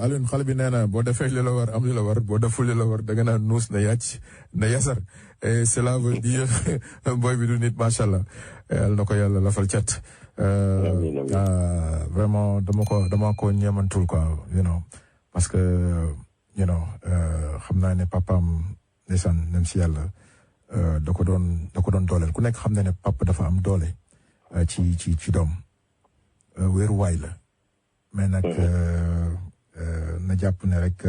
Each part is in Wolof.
Alioune xale bi nee na boo defee li la war am li la war boo deful li la war da nga naan nuus na yàcc na yasar et cela veut dire boy bi du nit macha allah yàlla na ko yàlla lafal cat. Vraiment dama ko ñeemantul quoi parce que xam naa ne papaam ndeysaan nem si yàlla da ko doon dooleel ku nekk xam na ne papa dafa am doole ci doom wéeruwaay la mais nag na jàpp ne rek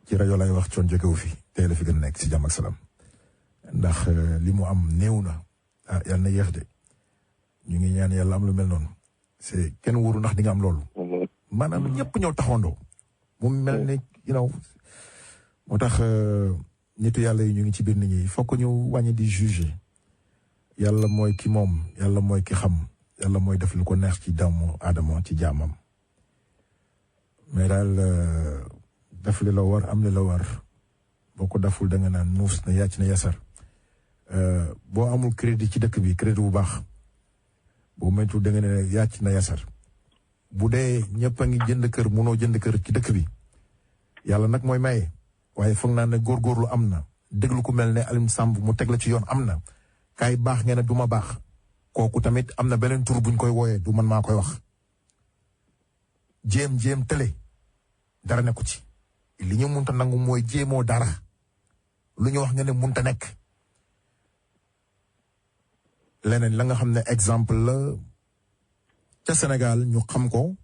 ci rajo lay wax coon jógewu fi tey la fi gën a nekk si jàmm ak salaam ndax li mu am néew na yàlla na yéex de ñu ngi ñaan yàlla am lu mel noonu c'est kenn wóoru ndax di nga am loolu maanaam ñëpp ñëw taxawandoo mu mel ne moo tax nitu yàlla yi ñu ngi ci biir nit ñi fokk ñu wàññi di juger yàlla mooy ki moom yàlla mooy ki xam yàlla mooy def lu ko neex ci doomu aadama ci jaamam mais daal def li la war am li la war boo ko deful da nga naan nuus na yàcc na yasar boo amul crédit ci dëkk bi crédit bu baax boo moytuwul da nga ne yàcc na yasar bu dee ñëpp a ngi jënd kër munoo jënd kër ci dëkk bi yàlla nag mooy maye waaye foog naa ne góorgóorlu am na déglu ku mel ne Alioune Samb mu teg la ci yoon am na kaay baax ngeen ne du ma baax kooku tamit am na beneen tur buñ koy wooyee du man maa koy wax jéem tële dara nekku ci li ñu munta nangu mooy jéemoo dara lu ñu wax nga ne munta nekk leneen la nga xam ne exemple la ca Sénégal ñu xam ko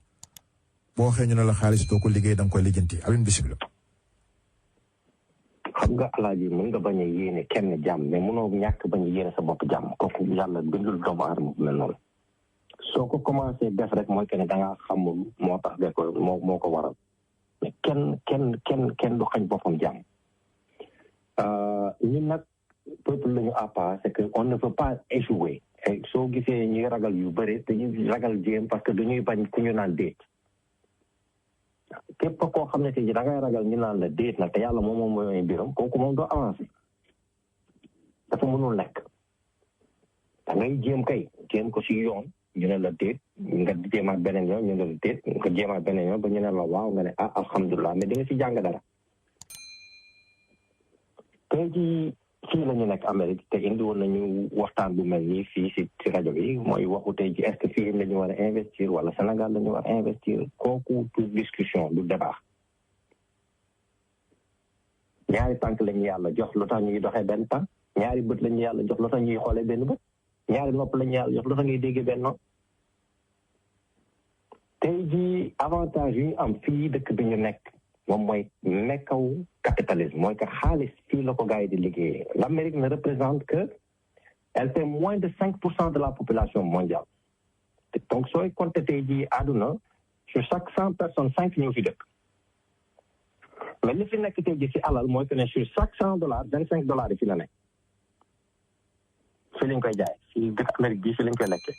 boo waxee ñu ne la xaalis doo ko liggéey da nga koy lijjanti Alioune bisimilah. xam nga alaaji mën nga bañ a yéene kenn jàmm mais mënoo ñàkk bañ a yéene sa bopp jàmm kooku yàlla bindul doomu aadama bu mel noonu soo ko commencé def rek mooy que ne da ngaa xamul moo tax de ko moo ko waral mais kenn du xañ boppam jàmm ñun nag peuple la ñu àppa c'est que on ne peut pas échouer soo gisee ñuy ragal yu bëri te ñu ragal jéem parce que dañuy bañ ku ñu naan déet képp koo xam ne tey da ngay ragal ñu naan la déet nag te yàlla moom mooy mbiram kooku moom doo avancé dafa mënul nekk da ngay jéem ko si yoon ñu ne la déet nga jéemaat beneen yoon ñu ne la déet nga jéemaat beneen yoon ba ñu ne la waaw nga ne alhamdulilah mais di nga si jàng dara tey jii fii la ñu nekk Amérique te indi woon nañu waxtaan bu mel nii fii si rajo bi mooy waxu tey ji est-ce que fii la ñu war a investir wala Sénégal la ñu war a investir kooku du discussion du débat ñaari tànk la ñu yàlla jox lu tax ñuy doxee benn tànk ñaari bët la ñu yàlla jox lu tax ñuy xoolee benn bët ñaari nopp la ñu yàlla jox lu tax ngay déggee benn nopp tey ji avantage yu ñu am fii dëkk bi ñu nekk moom mooy nekkaw capitalisme mooy que xaalis fii la ko gars yi di liggéeyee l'Amérique ne représente que elle fait moins de 5% de la population mondiale donc sooy compter tey jii àdduna sur chaque 100 personnes 5 ñoo fi dëkk mais li fi nekk tey jii si alal mooy que ne sur chaque $100 $25 yi fi la nekk fi lañ koy jaay fii dëkk Amérique bii fi lañ koy lekkee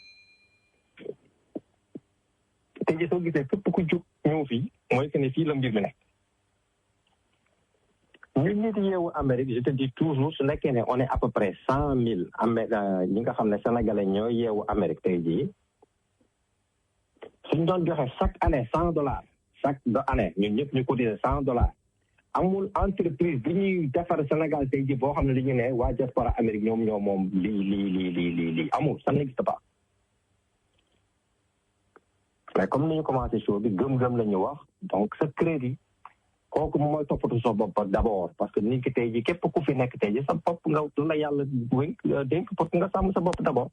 tey jii soo gisee képp ku jug ñëw fii mooy que ne fii la mbir mi nekk ñun ñi di yeewu Amérique je te dis toujours su nekkee ne on est à peu près 100,000 ñi nga xam ne sénégalais ñoo yeewu Amérique tey jii suñ doon joxe chaque année $100 chaque année ñun ñëpp ñu cotiser $100 amul entreprise bi ñuy defar Sénégal tey jii boo xam ne dañu ne waa diaspora Amérique ñoom ñoo moom lii amul ça n'existe pas mais comme ni ñu commencé show bi gëm-gëm la ñu wax donc sa crédit kooku mooy toppatu sa bopp d'abord parce que nit ki tey jii képp ku fi nekk tey jii sa bopp nga la yàlla dénk pour que nga sàmm sa bopp d'abord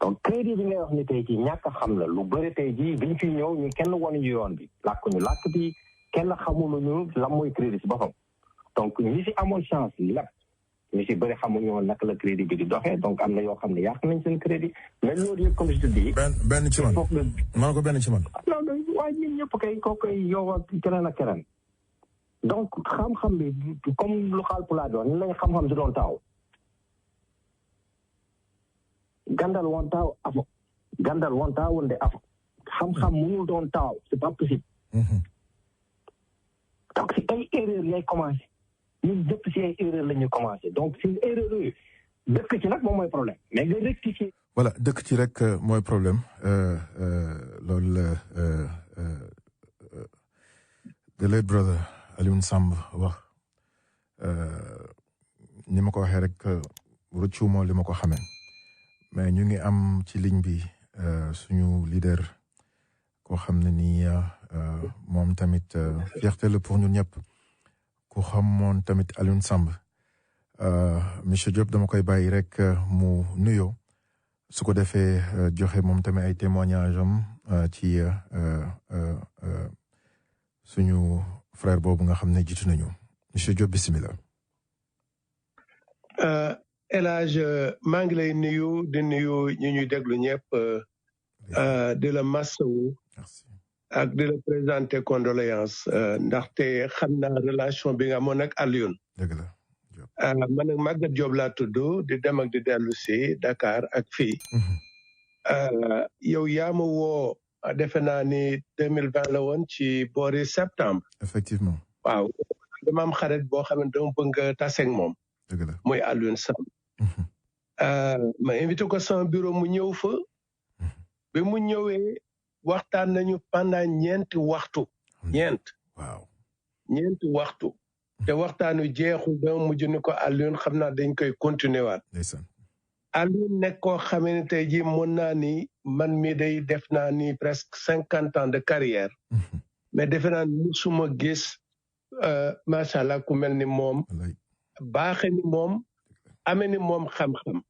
donc crédit bi ngay wax ni tey jii ñàkk a xam la lu bëri tey jii biñ fi ñëw ñu kenn wanuñu yoon bi làkkuñu làkk bi kenn xamuluñu lan mooy crédit si boppam donc ñi si amoon chance lépp ñu si bëri xamuñu woon naka la crédit bi di doxee donc am na yoo xam ne yàq nañ seen crédit mais loolu yëpp comme je te dis. benn ci man maa ko benn ci man. non non waaye ñun ñëpp kay kooku yow ak keneen ak keneen donc xam-xam bi comme lu xaal pulaa doon ñu lañ xam-xam si doon taaw gandal woon taaw afo gandal woon taaw wonde afo xam-xam mënul doon taaw c'est pas possible donc si ay erreur lay commencé ñun dëpp si ay erreur la ñuy commencé donc si erreur yooyu dëkk ci nag moom mooy problème mais nga rectifier voilà dëkk ci rek mooy problème loolu la the late brother Alioune Samb wax ni ma ko waxee rek rëccuuma li ma ko xamee mais ñu ngi am ci ligne bi suñu leader koo xam ne nii moom tamit fierté la pour ñun ñëpp ku xamoon tamit Alioune Samb monsieur Diop dama koy bàyyi rek mu nuyoo su ko defee joxe moom tamit ay témoignages am ci suñu frère boobu nga xam ne jiitu nañu monsieur Diop bisimilah. El Hadj maa ngi lay nuyu di nuyu ñu ñuy déglu ñëpp di la masawu ak di la présenter condoléance ndaxte xam naa relation bi nga amoon ak Alioune. dëgg la. man ak Maguette Diop laa tudd di dem ak di dellu si Dakar ak fii. yow yaa ma woo defe naa ni 2020 la woon ci boori septembre. effectivement. waaw dama am xarit boo xam ne dama bëgg a tase ak moom. dëgg la muy Alioune Samb. ma invité ko sama bureau mu ñëw fa. bi mu ñëwee waxtaan nañu pendant ñeenti waxtu. waaw ñeenti waxtu. te waxtaanu jeexul dama mujj ni ko Alioune xam naa dañ koy continuer waat. ndeysaan. Alioune nekk koo xamee ne tey jii mën naa ni man mi day def naa ni presque 50 ans de carrière. mais defe naa ni musuma gis macha allah ku mel ni moom. baaxe ni moom amee ni moom xam-xam.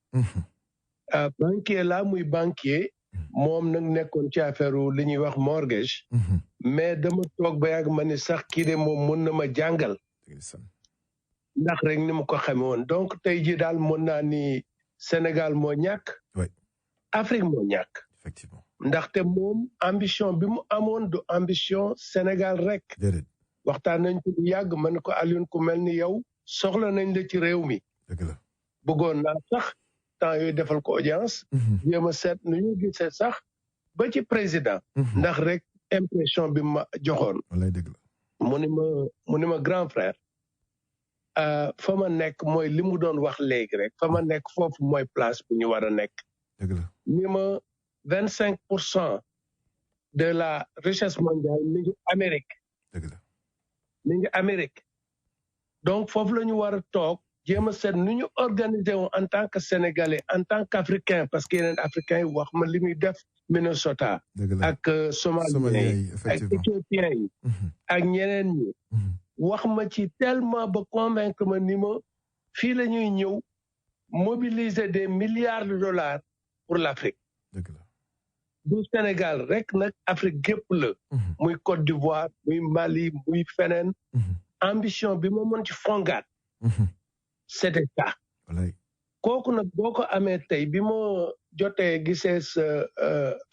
banquier la muy banquier. moom nag nekkoon ci affaire li ñuy wax mortgage. mais dama toog ba yàgg ma ni sax kii de moom mën na ma jàngal. ndax rek ni mu ko xamee woon donc tey jii daal mën naa ni Sénégal moo ñàkk. Afrique moo ñàkk. effectivement. ndaxte moom ambition bi mu amoon du ambition Sénégal rek. waxtaan nañ ko lu yàgg ma ne ko Alioune ku mel ni yow soxla nañ la ci réew mi. dëgg la. bëggoon naa sax temps yooyu defal ko audience. jéem a seet nu ñu gisee sax ba ci président. ndax rek impression bi ma joxoon. wallaay dëgg la. mu ni ma grand frère. fa ma nekk mooy li mu doon wax léegi rek fa ma nekk foofu mooy place bu ñu war a nekk. dëgg la. ni ma 25% de la richesse mondiale mi ngi Amérique. dëgg la. mi ngi Amérique. donc foofu la ñu war a toog jéem a seet nu ñu organiser wu en tant que sénégalais en tant qu'africain parce que yeneen africains yi wax ma li muy def Minnesota. dëgg la. ak somaliens yi ak éthiopiens yi. ak ñeneen ñi. wax ma ci tellement ba convaincre ma ni ma fii la ñuy ñëw mobiliser des milliards de dollars pour l'Afrique. dëgg la. du Sénégal rek nag Afrique gépp la. muy Côte d'Ivoire muy Mali muy feneen. ambition bi ma mën ci fongaat. c'était ça. kooku nag boo ko amee tey bi ma jotee gisee sa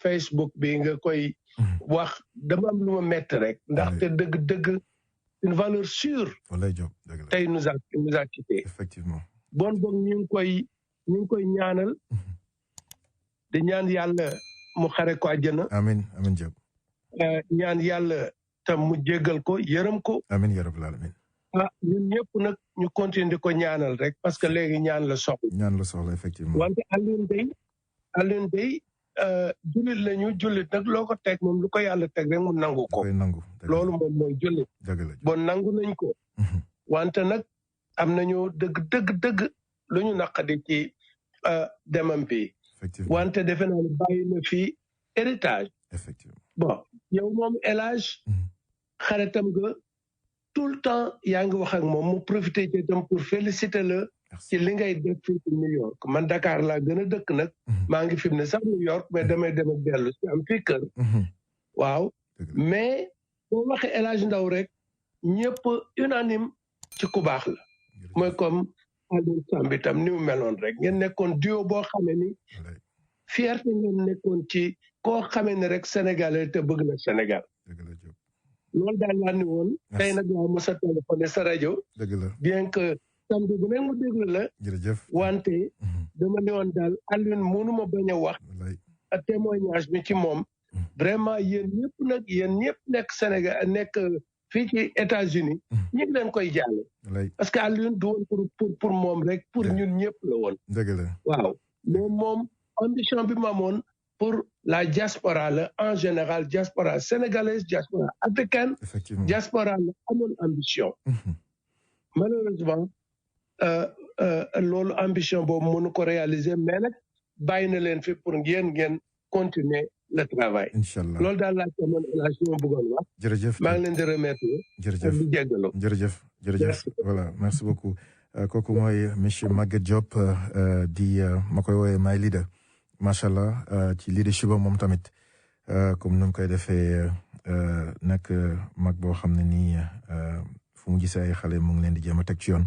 Facebook bi nga koy wax dama am lu ma metti rek ndaxte dëgg-dëgg une valeur sûre. tey nous a quitté. effectivement. bon boog ñu ngi koy ñaanal. di ñaan yàlla mu xare ko àjjana. amiin amiin Diop. ñaan yàlla tam mu jéggal ko yërëm ko. amiin yaa rabbal aalamiin. ñun ñëpp nag ñu continuer di ko ñaanal rek parce que léegi ñaan la soxla. ñaan la soxla effectivement. wante Alioune day jullit lañu jullit nag loo ko teg moom lu ko yàlla teg rek mu nangu ko. loolu moom mooy jullit. dëgg la. bon nangu nañ ko. wante nag am nañu dëgg lu ñu naqadi ci demam bi. wante defe naa ne bàyyi na fi héritage. effectivement. bon yow moom El Hadj xaritam nga tout le temps yaa ngi wax ak moom mu profité ci itam pour féliciter la ci li ngay def fii ci New York man Dakar laa gën a dëkk nag maa ngi fi mu ne sax New York mais damay dem ak dellu si am fii kër waaw mais boo waxee El Hadj Ndaw rek ñëpp unanime ci ku baax la mooy comme Alioune Samb itam ni mu meloon rek ngeen nekkoon duo boo xamee ni fierté ngeen nekkoon ci koo xamee ne rek Sénégalais te bëgg na Sénégal loolu daal laa ni woon tey nag laa mos a téléphoné sa rajo bien que samedi bu nekk mu déglu la wante dama ni woon daal Alioune mënuma bañ a wax a témoignage bi ci moom vraiment yéen ñëpp nekk Sénégal nekk fii ci États-Unis ñu ngi leen koy jàlle parce que Alioune du woon pour moom rek pour ñun ñëpp la woon waaw mais moom ambition bi ma amoon pour la diaspora la en général diaspora sénégalaise diaspora africaine diaspora la amoon ambition malheureusement loolu ambition boobu mënu ko réaliser mais nag bàyyi na leen fi pour ngeen continuer le travail. Inch'Allah loolu daal laa amoon relation bëggoon wax. jërëjëf maa ngi leen di remercier. jërëjëf voilà merci beaucoup. kooku mooy monsieur Maguette Diop di ma koy woowee my leader macha allah ci leadership moom tamit comme nu mu koy defee nag mag boo xam ne nii fu mu gisee ay xale mu ngi leen di jéem a teg ci yoon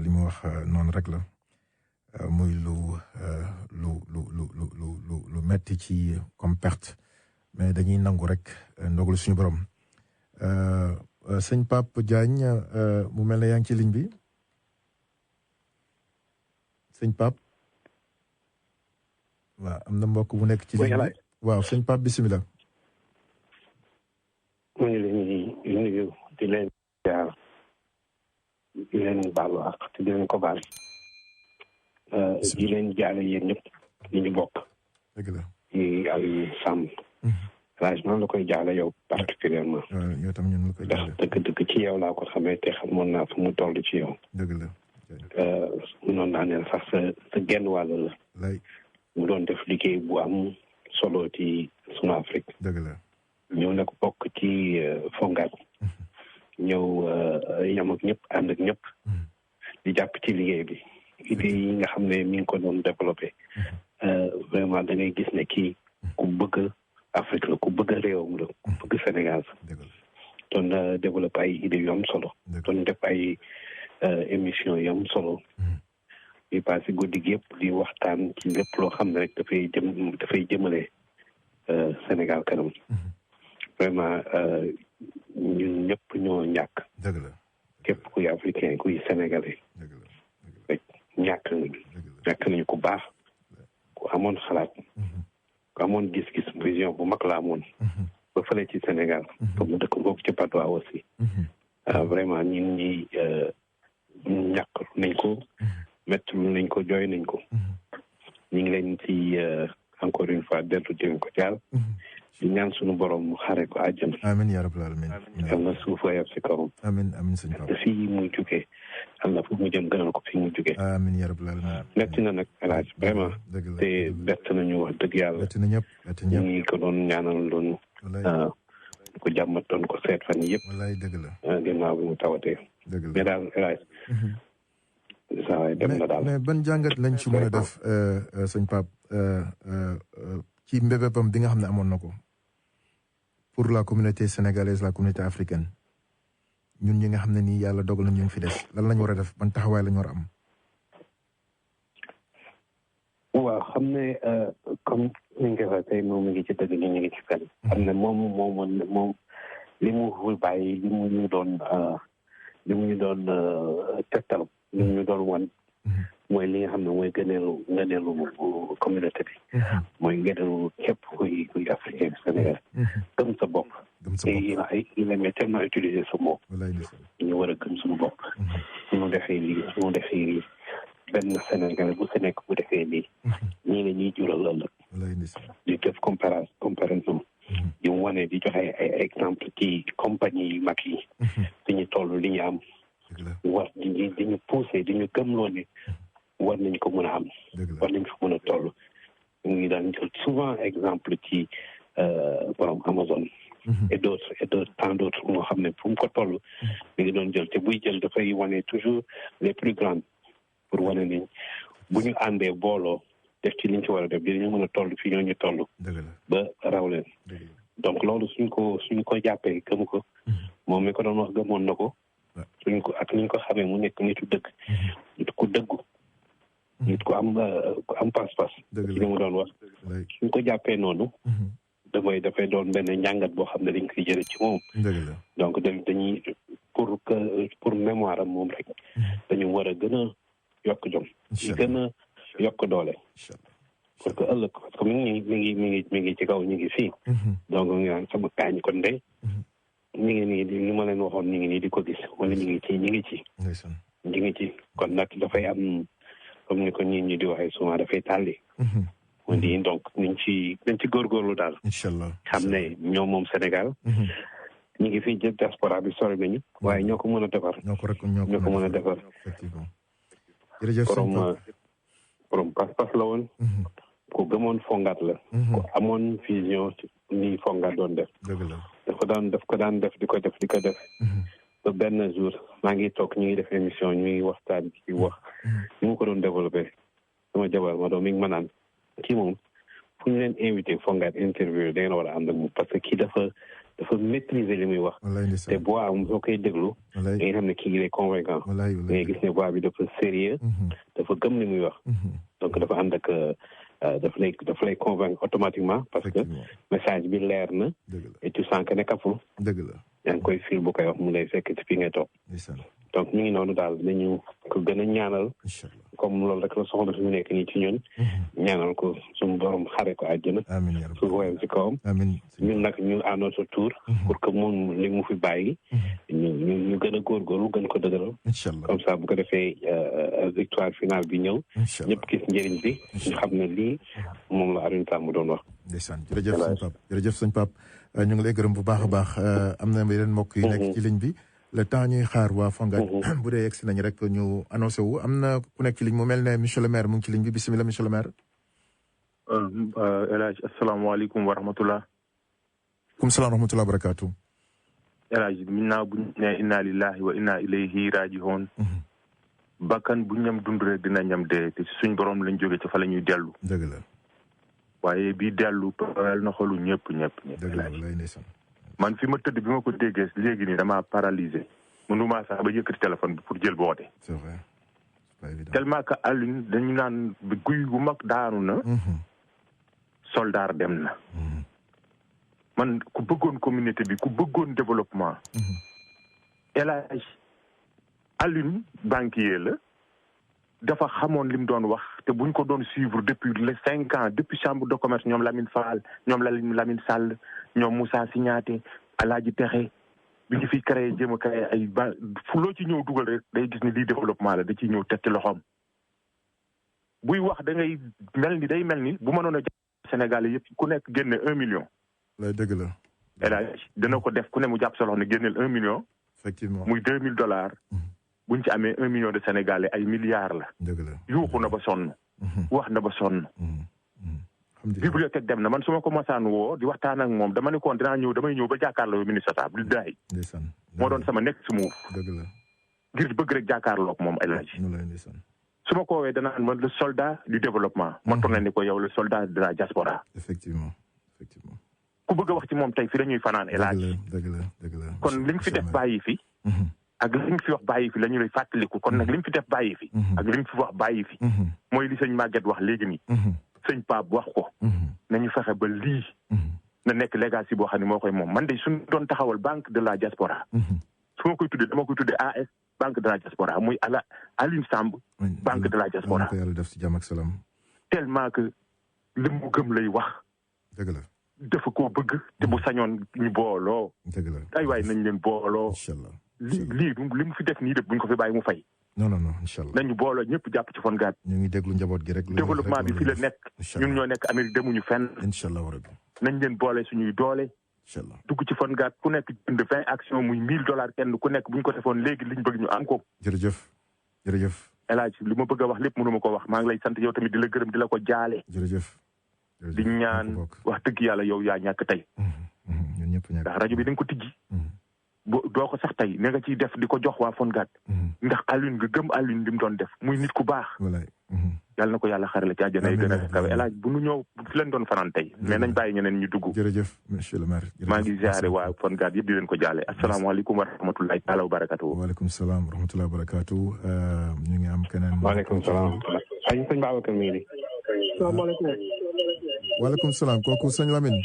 li mu wax noonu rek la muy lu metti ci comme perte mais dañuy nangu rek ndogalu suñu borom. sëñ Pape Diagne mu mel ne yaa ngi ci ligne bi sëñ Pape waaw am na mbokk bu nekk ci ligne bi waaw sëñ Pape bisimilah. mu ngi leen di nuyu di leen jaar di leen baalu ak te di leen ko baal di leen jaale yéen ñëpp li ñu bokk. dëgg la ci ay sàmm. Elaj noonu la koy jaale yow particulièrement yow tam ñun la koy jaale ndax dëgg ci yow laa ko xamee te xamoon naa fu mu toll ci yow. dëgg la noonu naa ne sax sa genn wàll la mu doon def liggéey bu am solo ci sunu Afrique. dëgg la ñëw nag bokk ci Fonguat ñëw yam ak ñëpp ànd ak ñëpp di jàpp ci liggéey bi idée yi nga xam ne mi ngi ko doon développé vraiment da ngay gis ne kii ku bëgg Afrique la ku bëgg réewam la ku bëgg Sénégal doon développé ay idées yu am solo doon def ay émission yu am solo yi passé guddi gi yëpp di waxtaan ci lépp loo xam ne rek dafay jëmale Sénégal kanam vraiment ñun ñëpp ñoo ñàkk képp kuy africain kuy sénégalais rek ñàkk nañu ku baax ku amoon xalaat ku amoon gis-gis vision bu mag la amoon ba fële ci Sénégal comme mu dëkk boobu ci Padoa aussi vraiment ñun ñi ñàkk nañ ko métti nañ ko jooy nañ ko ñu ngi leen ci encore une fois dellu di leen ko jaal di ñaan suñu borom mu xare ko àjjana. amiin yaa rabbal aalamiin. am na suuf woyof si kawam. amiin amiin sëñ Pape. fii muy jugee am na fu mu jëm gënal ko fii mu jugee. amiin yaa rabbal aalamiin. metti na nag Elaj vraiment. te bett nañu wax dëgg yàlla. bett na ñëpp bett na ñëpp. ñu ngi ko doon ñaanal doon. ko jàmmatoon ko seet fan yëpp. wallaay dëgg la. ginnaaw bi mu tawatee. dëgg la mais daal Elaj. saa waay dem na daal. mais ban jàngat lañ ci mën a def sëñ Pape ci mbébépam bi nga xam ne amoon na ko. pour la communauté sénégalaise la communauté africaine ñun ñi nga xam ne nii yàlla dogal na ñu ngi fi des lan lañ war a def ban taxawaay lañ war a am. waaw xam ne comme ni nga ko waxee tey moom mi ngi ci dëgg ñu ngi ci fen xam ne moom li mu bàyyi li mu ñu doon tegtal li mu ñu doon wan mooy li nga xam ne mooy ngëneelu communauté bi mooy ngëneelu képp kuy africain Sénégal gëm sa bopp et il aimait tellement utiliser ce mot ñu war a gëm suñu bopp suñu defee lii benn Sénégal bu si nekk bu defee lii ñii la ñuy jural ëllëg di def comparaison di wane di joxe ay exemple ci compagnie yu mag yi dañu toll li ñu am war di ñu poussé di ñu gëmloo ne war nañ ko mën a am war nañ ko mën a toll mu ngi daan jël souvent exemple ci borom Amazon et d'autres tant d'autres moo xam ne fu mu ko toll mi ngi doon jël te buy jël dafay wane toujours les plus grandes pour wane ni bu ñu àndee booloo def ci liñ ci war a def dinañu mën a toll fii ñoo ñu toll ba raw leen donc loolu suñ ko jàppee gëm ko moom mi ko doon wax gëmoon na ko suñ ko ak niñ ko xamee mu nekk nitu dëgg nit ku dëggu nit ku am pas-pas ci li mu doon wax suñ ko jàppee noonu dafay doon benn njàngat boo xam ne dañ koy jële ci moom donc dañuy pour mémoire am moom rek dañu war a gën a yokk jom di gën a yokk doole parce que ëllëg parce que mi ngi ci kaw ñu ngi fii donc ñu naan sama kaañ kon de ñu ngi nii li ma leen waxoon ñu ngi nii di ko gis wala ñu ngi ci kon nag dafay am comme ni ko nit ñi di waxee souvent dafay tàlli moo di donc nañ ci góorgóorlu daal. incha allah xam ne ñoom moom Sénégal. ñu ngi fii jël diaspora bi sori nañu. waaye ñoo ko mën a defar. ñoo ko mën a defar. effectivement. jërëjëf borom pas-pas la woon. ku gëmoon fongaat la. ku amoon vision ni fongaat doon def. dëgg la daf ko daan def di ko def. ba benn jour maa ngi toog ñu ngi def émission ñuy waxtaan ci wax. ñu ngi ko doon développé. sama jabar ma doon mi ngi ma naan kii moom fu ñu leen invité fongaat interview da ngeen war a ànd ak moom parce que kii dafa maîtriser li muy wax. te voix am soo koy déglu. da ngay xam ne kii est convaincant. da ngay gis ne voix bi dafa sérieux. dafa gëm li muy wax. donc dafa ànd ak daf lay convaincre automatiquement parce que message bi leer na. et tu sens que ne kaful. dëgg la yaa ngi koy fil bu koy wax mu lay fekk ci fi ngay toog. donc ñu ngi noonu daal nañu ko gën a ñaanal. comme loolu rek la soxla fi mu nekk nii ci ñun. ñaanal ko suñu borom xare ko àjjana. amiin su woyam ci kawam. amiin ñun nag ñu à notre tour. pour que moom li mu fi bàyyi. ñu gën a góorgóorlu gën ko dëgëral. incha allah comme ça bu ko defee victoire finale bi ñëw. incha allah ñëpp gis njëriñ bi. ñu xam ne lii moom la Alioune Samb doon wax. ndeysaan jërëjëf sëñ Pape ñu ngi lay gërëm bu baax a baax am na yeneen mbokk yi nekk ci ligne bi. le temps ñuy xaar waa Fonguat bu dee yegsi nañ rek ñu annoncé wu am na ku nekk ci ligne mu mel ne monsieur le maire mu ngi ci ligne bi bisimilah monsieur le maire. El Hadj asalaamaaleykum wa rahmatulah. kum salaam wa rahmatulah barakaatu. El Hadj minaa bu ñu nee inna lillahi wa inna ilayhi raaji'uun. bakkan bu ñam dund rek dina ñam dee te suñ borom lañ jóge ci fa la ñuy dellu. dëgg la. waaye bii dellu tooyal na xolu ñëpp. dëgg la lay ndeysaan. man fi ma tëdd bi ma ko déggee léegi nii damaa paralysé mënuma sax ba yëkkati téléphone bi pour jël boote. c'est vrai c'est pas évident. tellement que Alioune dañu naan guy gu mag daanu na. soldaar dem na. man ku bëggoon communauté bi ku bëggoon développement. El Hadj Alioune banquier la dafa xamoon li mu doon wax te buñ ko doon suivre depuis les 5 ans depuis chambre de commerce ñoom Lamine Fall ñoom Lamine Sall ñoom Moussa Signaté Alaaji Texe bi ñu fi créé jéem a créé ay ba fu loo ci ñëw dugal rek day gis ni lii développement la da ciy ñëw teg ci loxoom. buy wax da ngay day mel ni bu mënoon a jàpp Sénégal yëpp ku nekk génne 1 million. lay dëgg la. El Hadj dana ko def ku ne mu jàpp sa loxo ne génneel 1 million. effectivement muy $2000. buñ ci amee 1 million de Sénégalais ay milliards la. dëgg la yuuxu na ba sonn. wax na ba sonn. bibliothèque dem na man su ma ko mosaan woo di waxtaan ak moom dama ne koon damay ñëw ba jàkkaarloo ministre Tall bi daay. moo doon sama nekk su mu. dëgg la. ngir bëgg rek jàkkaarloo ak moom El Hadj. su ma ko woowee danaan man le soldat du développement. ma tourné ni ko yow le soldat de la diaspora. effectivement. ku bëgg a wax ci moom tey fi dañuy fanaan El Hadj. dëgg la. kon li nga fi def bàyyi fi. ak li nga fi wax bàyyi fi la ñu lay fàttaliku kon nag li nga fi def bàyyi fi. ak li nga fi wax bàyyi fi. mooy li sëñ Maguette wax léegi nii. sëñ Pape wax ko. nañu fexe ba lii. na nekk legacy boo xam ne moo koy moom man de suñu doon taxawal banque de la diaspora. su ma koy tuddee dama koy tuddee AS banque de la diaspora muy Alioune Samb. banque de la diaspora. ko yàlla def ci jàmm ak salaam. tellement que li mu gëm lay wax. dëgg la. dafa koo bëgg te bu sañoon ñu booloo. dëgg la ay waay nañ leen booloo. incha allah lii li mu fi def nii def buñ ko fi bàyyi mu fay. non incha allah nañu booloo ñëpp jàpp ci Fonguat. ñu ngi déglu njaboot gi rek. développement bi fi la nekk. ñun ñoo nekk Amérique demuñu fenn. incha allah rabbi. nañ leen boole suñuy doole. incha allah dugg ci Fonguat ku nekk jënd 20 actions muy $1000 kenn ku nekk buñ ko defoon léegi liñ bëgg ñu am ko. jërëjëf. El Hadj li ma bëgg a wax lépp mënu ma ko wax maa ngi lay sant yow tamit di la gërëm di la ko jaale. jërëjëf. di ñaan wax dëgg yàlla yow yaa ñàkk tey. ñun ñëpp ñàkk ndax rajo bi da nga ko tijji. doo ko sax tey ne nga ciy def di ko jox waa Fonguat. ndax Alioune nga gëm Alioune li mu doon def muy nit ku baax. yàlla na ko yàlla xarale ci àjjana yi gën a kawe El Hadj bu nu ñëw fi leen doon fanaan tey mais nañ bàyyi ñeneen ñu dugg. jërëjëf monsieur le maire. maa ngi ziare waa Fonguat yëpp di leen ko jaale asalaamaaleykum wa rahmatulahi taala wa barakatu. waaleykum salaam wa rahmatulahi wa barakatu ñu ngi am keneen. waaleykum salaam. ay sëñ Babacar mi ngi. salaamaaleykum. waaleykum salaam kooku sëñ Lamine.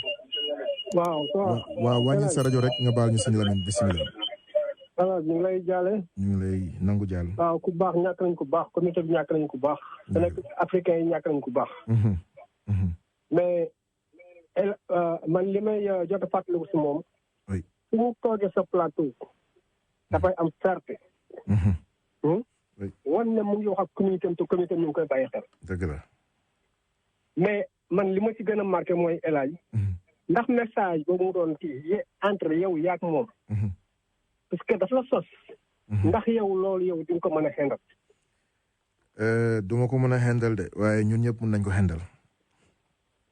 waaw wàññi sa rajo rek nga baal ñu sëñ Lamine bisimilah. alors ñu ngi lay jaale. ñu ngi lay nangu jaal. waaw ku baax ñàkk nañ ku baax communauté bi ñàkk nañ ku baax. te nekk africain yi ñàkk nañ ku baax. mais man li may jot a fàttaliku si moom. oui su mu toogee sa plateau. dafay am fierté. wan ne mu ngi wax ak communauté am te communauté am ñu ngi koy bàyyi xel. dëgg la. mais man li ma ci gën a marqué mooy El Hadj ndax message boobu mu doon kii entre yow yaak moom parce que daf la sos ndax yow loolu yow di nga ko mën a xendal du ma ko mën a xendal de waaye ñun ñëpp mën nañ ko xendal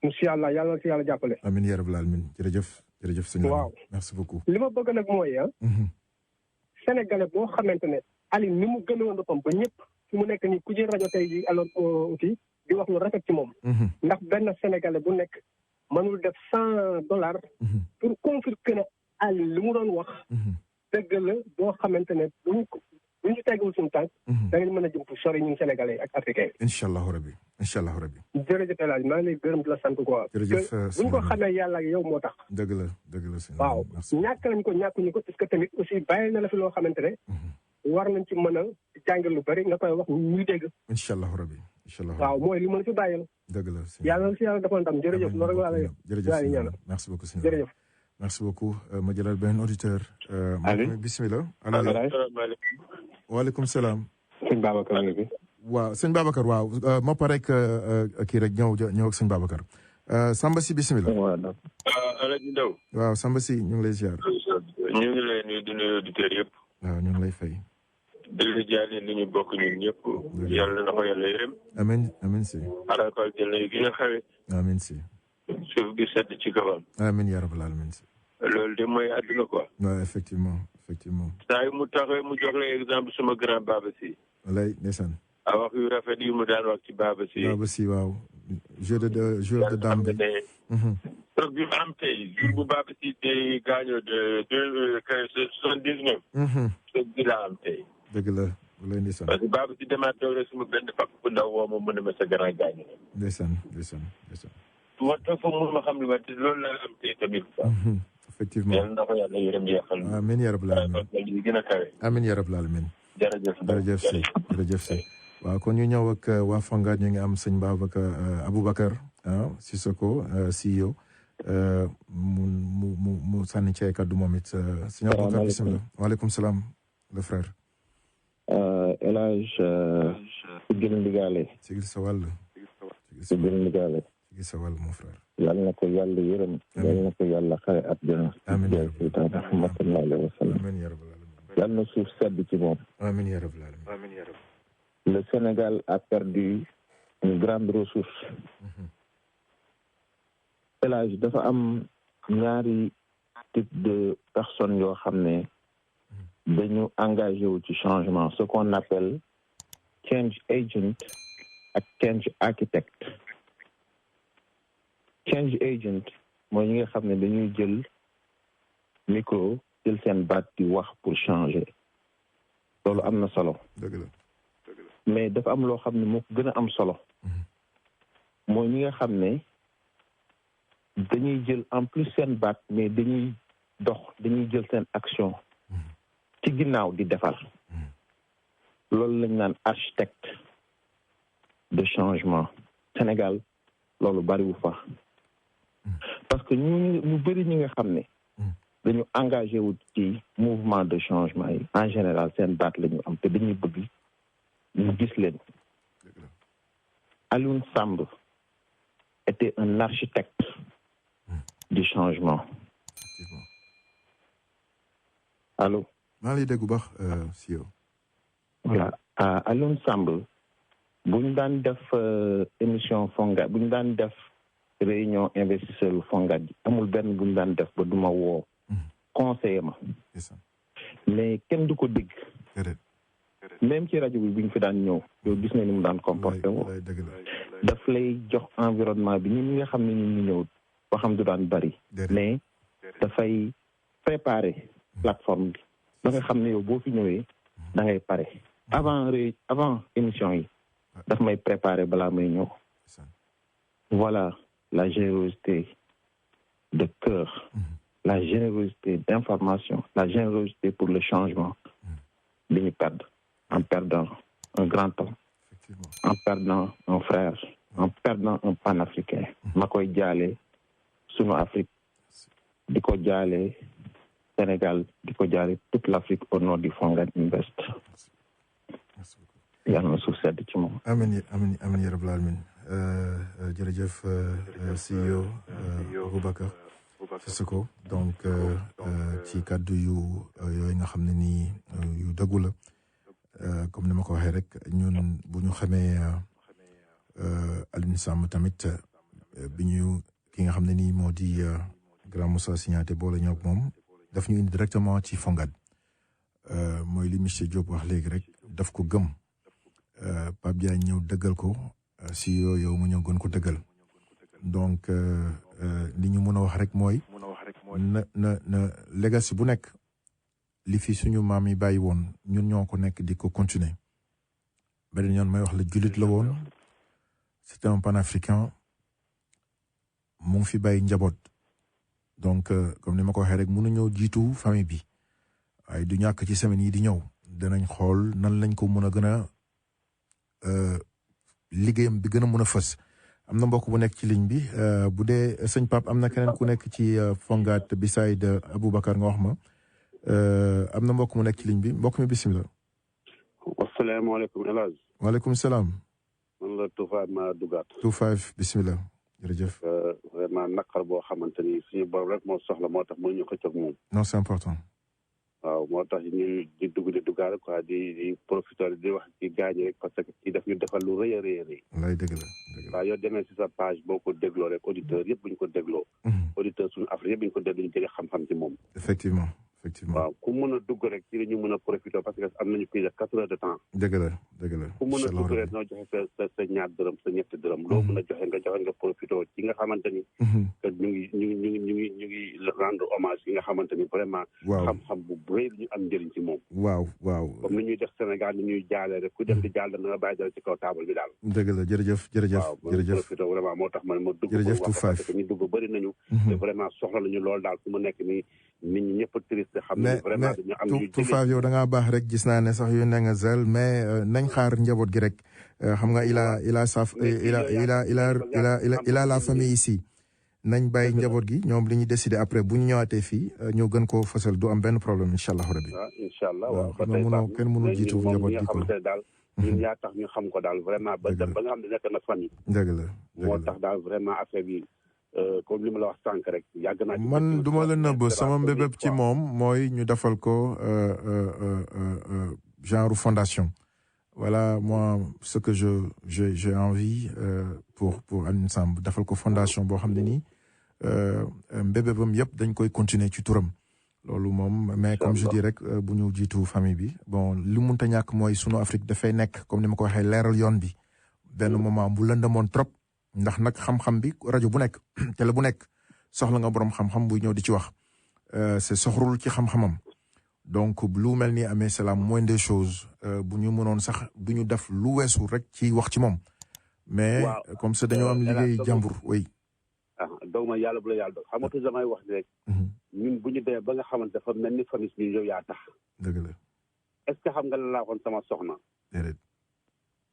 incha allah yàlla na si yàlla jàppale amin ya rabbal alamin jërëjëf sëñ waaw merci beaucoup li ma bëgg nag mooy sénégalais boo xamante ne Aliou ni mu gënoon boppam ba ñëpp fi mu nekk nii ku jël rajo tey ji alors aussi di wax lu rafet ci moom ndax benn sénégalais bu nekk mënul def $100 pour confirmer ne Aliou li mu doon wax dëgg la boo xamante ne buñ ñu teggul suñu tànk da ngeen mën a jëm fu sori ñun sénégalais ak africains yi incha allahu rabbi jërëjëf El Hadj maa ngi lay gërëm di la sant quoi jërëjëf buñ ko xamee yàlla ak yow moo tax dëgg la waaw ñàkk nañ ko ñàkkuñu ko parce que tamit aussi bàyyi na la fi loo xamante ne war nañ ci mën a jàngal lu bari nga koy wax ñuy dégg incha allahu rabbi waaw mooy li mën a fi bàyyil dëgg la yàlla na si yàlla defal ndam jërëjëf loolu rek laa lay jërëjëf merci beaucoup jërëjëf merci beaucoup ma jëlal benn auditeur bismillah waaleykum salaam sëñ Babacar nga fi waaw sëñ Babacar waaw ma pare rek kii rek ñëw ak sëñ Babacar Samba si bismillah Alaaji Ndaw waaw Samba si ñu ngi lay ziar ñu ngi lay nuyu di nuyu auditeurs yëpp waaw ñu ngi lay fay di la jaale li ñu bokk ñun ñëpp yàlla na ko yàlla yërëm amiin si alakal jël na yu gën a xawe amiin si suuf gi sedd ci kawam amiin yaa rabbal alamin si loolu de mooy àdduna quoi waaw effectivement saa yu mu taxawee mu jox la exemple suma grand Baba Si walay ndeysaan a wax yu rafet yu mu daan wax ci Baba Si waaw joueur de dame bi toog bi am tey jour bu Baba Si tey gaañoo de 79 toog bi la am tey dëgg la walay ndeysaan parce que Baba Si demaat toog rek suma benn pap bu ndaw woo ma mën a ma sa grand gaañu ndeysaan ma toog fa mun ma xam li ma te loolu la am tey tamit effectivement yàlla na ko yàlla yërëm yeexal amiin yaa rabbal alamin li gën a kawe amiin yaa rabbal alamin jërëjëf si waaw kon ñu ñëw ak waa Fonguat ñu ngi am sëñ Aboubacar Sissoko CEO mu sànni ci ay kaddu moom it sëñ Aboubacar bismillah waaleykum salaam le frère El Hadj sigil ndigaale sigil sa wàll mon frère yal na ko yàlla yërëm yal na ko yàlla xare àjjana amiin Muhammad sallallahu alayhi wa sallam amiin yaa rabbal alamin yal na suuf sedd ci moom amiin yaa rabbal alamin le Sénégal a perdu une grande ressource El Hadj dafa am ñaari type de personnes yoo xam ne dañu engagé wu ci changement ce qu'on appelle change agent ak change architect change agent mooy ñi nga xam ne dañuy jël micro jël seen baat di wax pour changer loolu am na solo dëgg la mais dafa am loo xam ne moo ko gën a am solo mooy ñi nga xam ne dañuy jël en plus seen baat mais dañuy jël seen action ci ginnaaw di defar loolu lañ naan architecte de changement Sénégal loolu bariwu fa parce que ñu bëri ñi nga xam ne dañu engagé wu ci mouvement de changement yi en général seen baat la ñu am te dañuy bëgg ñu gis leen Alioune Samb était un architecte du changement allô maa ngi lay dégg bu baax si yow voilà Alioune Samb bu ñu daan def émission Fonguat bu ñu daan def réunion investisseur lu Fonguat ji amul benn bu ñu daan def ba duma woo conseiller ma mais kenn du ko dégg même ci rajo bi bu ñu fi daan ñëw yow gis nga ni mu daan comporté woo daf lay jox environnement bi ñun ñi nga xam ne ñun ñu ñëw ba xam du daan bari mais dafay préparer plateforme bi ba nga xam ne yow boo fi ñëwee da ngay pare avant émission yi daf may préparer balaa may ñëw voilà la générosité de cœur la générosité d'information la générosité pour le changement bi ñu perdre en perdant un grand homme en perdant un frère en perdant un panafricain ma koy jaale sunu Afrique di ko jaale Sénégal di ko jaale toute l'Afrique au nom du Fonguat Invest yàlla na suuf sedd ci moom amiin yaa rabbal alamin jërëjëf CEO Boubacar Sissoko donc ci kàddu yooyu nga xam ne nii yu dëggu la comme ni ma ko waxee rek ñun bu ñu xamee Alioune Samb tamit bi ñu ki nga xam ne nii moo di Grand Moussa Signaté boole ñoo ak moom daf ñu indi directement ci Fongad mooy li monsieur Diop wax léegi rek daf ko gëm Pape Diagne ñëw dëggal ko si yow mu ñëw gën ko dëggal donc li ñu mën a wax rek mooy na legacy bu nekk li fi suñu maam yi bàyyi woon ñun ñoo ko nekk di ko continuer beneen yoon may wax la jullit la woon c'était un panafricain mu ngi fi bàyyi njaboot donc comme ni ma ko waxee rek mënu ñëw jiitu famille bi waaye du ñàkk ci semaine yi di ñëw danañ xool nan lañ ko mën a gën a liggéeyam bi gën a mën a fës am na mbokk bu nekk ci ligne bi bu dee sëñ Pape am na keneen ku nekk ci Fongad beside Aboubacar nga wax ma am na mbokk mu nekk ci ligne bi mbokk mi bisimilah. asalaamaaleykum El Hadj. waaleykum salaam. man la Toufa ma dugaat. Toufa bisimilah jërëjëf. vraiment naqar boo xamante ni suñu borom rek moo soxla moo tax mënuñu ko jóg moom. non c'est important. waaw moo tax ñu di duggaale quoi di profiter di wax ci gaañ rek parce que kii daf ñu defal lu rëy a rëy a rëy. lay dëgg la. waaw yow demee si sa page boo ko dégloo rek auditeurs yëpp bu ñu ko dégloo. auditeurs suñu Afrique yëpp bu ñu ko dégloo ñu jëlee xam-xam ci moom. effectivement. waaw ku mën a dugg rek ci la ñu mën a profiter parce que am nañu plus de 4 heures de temps. dëgg la. ku mën a dugg rek noo joxe sa ñaar dërëm sa ñetti dërëm. loo mën a joxe nga profiter ci nga xamante ni. que ñu ngi rendre hommage yi nga xamante ni vraiment. waaw xam-xam bu rëy ñu am njëriñ ci moom. waaw. comme ni ñuy def Sénégal ni ñuy jaale rek ku dem di jaal da nga bàyyi dara ci kaw taabal bi daal. dëgg la jërëjëf. waaw profiter vraiment moo tax man ma dugg. jërëjëf wax parce que ñu dugg bëri nañu. te vraiment soxla nañu lool daal fu mu nekk nii nit ñi ñëpp triste xam ne vraiment dañu am yu Toufa yow da ngaa baax rek gis naa ne sax yu ne nga zel mais nañ xaar njaboot gi rek xam nga il a la famille ici nañ bàyyi njaboot gi ñoom li ñu décidé après bu ñu ñëwaatee fii ñoo gën koo fësal du am benn problème incha allah rabbi. waaw incha allah waaw xam nga kenn mënul jiitu njaboot gi ko daal ñun yaa tax ñu xam ko daal vraiment ba dem ba nga xam ne nekk na famille. dëgg la moo tax daal vraiment affaire bi comme li ma la wax sànq rek yàgg naa. man du ma la nëbb sama mbébéb ci moom mooy ñu defal ko genre fondation. Voilà moi ce que j'ai envie pour Alioune Samb defal ko fondation boo xam ne nii mbébébam yëpp dañ koy continuer ci turam. loolu moom mais comme je dis rek bu ñu jiitu famille bi bon li munta ñàkk mooy sunu Afrique dafay nekk comme ni ma ko waxee leeral yoon bi benn moment bu lëndëmoon trop. ndax nag xam-xam bi rajo bu nekk télé bu nekk soxla nga borom xam-xam buy ñëw di ci wax c'est soxrul ci xam-xamam donc lu mel ni amee c'est la moindre des choses bu ñu mënoon sax du ñu def lu weesu rek ci wax ci moom mais comme ça dañoo am liggéey jàmbur oui. donc ma yàlla bu la yàlla doon xam nga toujours damay wax rek. ñun bu ñu demee ba nga xamante dafa mel ni famille bi yow yaa tax. dëgg la. est-ce que xam nga la laa waxoon sama soxna. déedéet.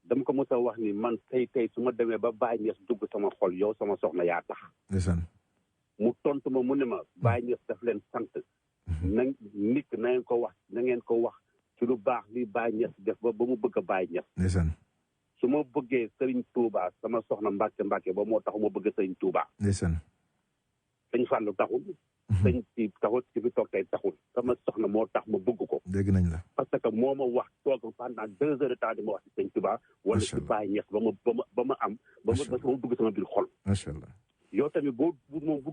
dama ko mos a wax ni man tey su ma demee ba Baye Niass dugg sama xol yow sama soxna yaa tax. ndeysaan. mu tontu ma mu ne ma Baye Niass daf leen sant. nit na ngeen ko wax ci lu baax li Baye Niass def ba mu bëgg a Baye Niass. ndeysaan. su ma bëggee Serigne Touba sama soxna Mbacke ba moo tax ma bëgg Serigne Touba. ndeysaan. Sëñ Fallou taxul. sëñ ci taxul ci fi toog tey taxul sama soxna moo tax ma bëgg ko. dégg nañ la. parce que moo ma wax toog pendant 2 heures de temps di ma wax ci Sëñ Touba. wala ci Baye Niass ba ma dugg sama biir xol. macha allah. yow tamit bu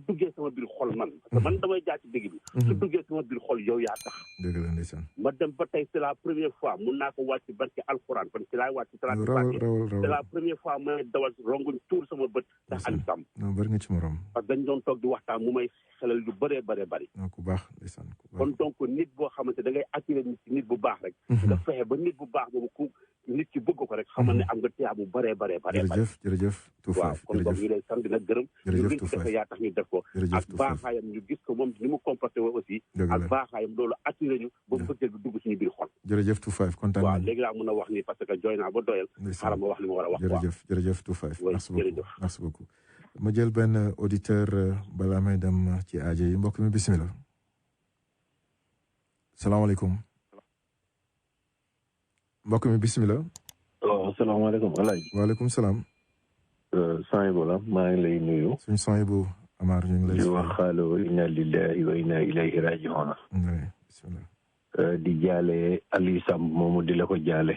duggee sama biir xol man. parce que man damay jaar ci digg bi. su duggee sama biir xol yow yaa tax. dëgg la ndeysaan. ma dem ba tey c'est la première fois mun naa ko wàcc barke alxuraan kon ci laay wàcc. c'est la première fois may dawal ronguñ tuur sama bët. ndax Alioune Samb. non bari nga ci morom. parce que dañ doon toog di waxtaan mu may xelal lu bëree bari. ku baax ndeysaan ku baax. kon donc nit boo xamante da ngay attiré nit ci nit bu baax rek. nga fexe ba nit bu baax boobu ku nit ki bëgg ko rek. xamal ne am nga tiyaa bu bëree. jërëjëf waaw kon donc ñu lay sant dina gërëm. jërëjëf Toufa yaa tax ñu def ko. ak baaxaayam ñu gis ko moom ni mu comporté woo aussi. ak baaxaayam loolu attiré ñu ba mu bëggee dugg suñu biir xol. jërëjëf Toufa kontaan waaw léegi laa mën a wax ni parce que jooy naa ba doyal. xaaral ma wax li ma war a wax. jërëjëf Toufa merci beaucoup ma jël benn auditeur balaa may dem ci aajo yi mbokk mi bisimilah. salaamaaleykum. mbokk mi bisimilah. waaw salaamaaleykum El Hadj. waaleykum salaam. Sohaibou la maa ngi lay nuyu. suñu Sohaibou Amar ñu ngi lay. di wax xaalu inna lillahi wa inna ilayhi raji'un. bismillah. di jaale Aliou Samb moomu di la ko jaale.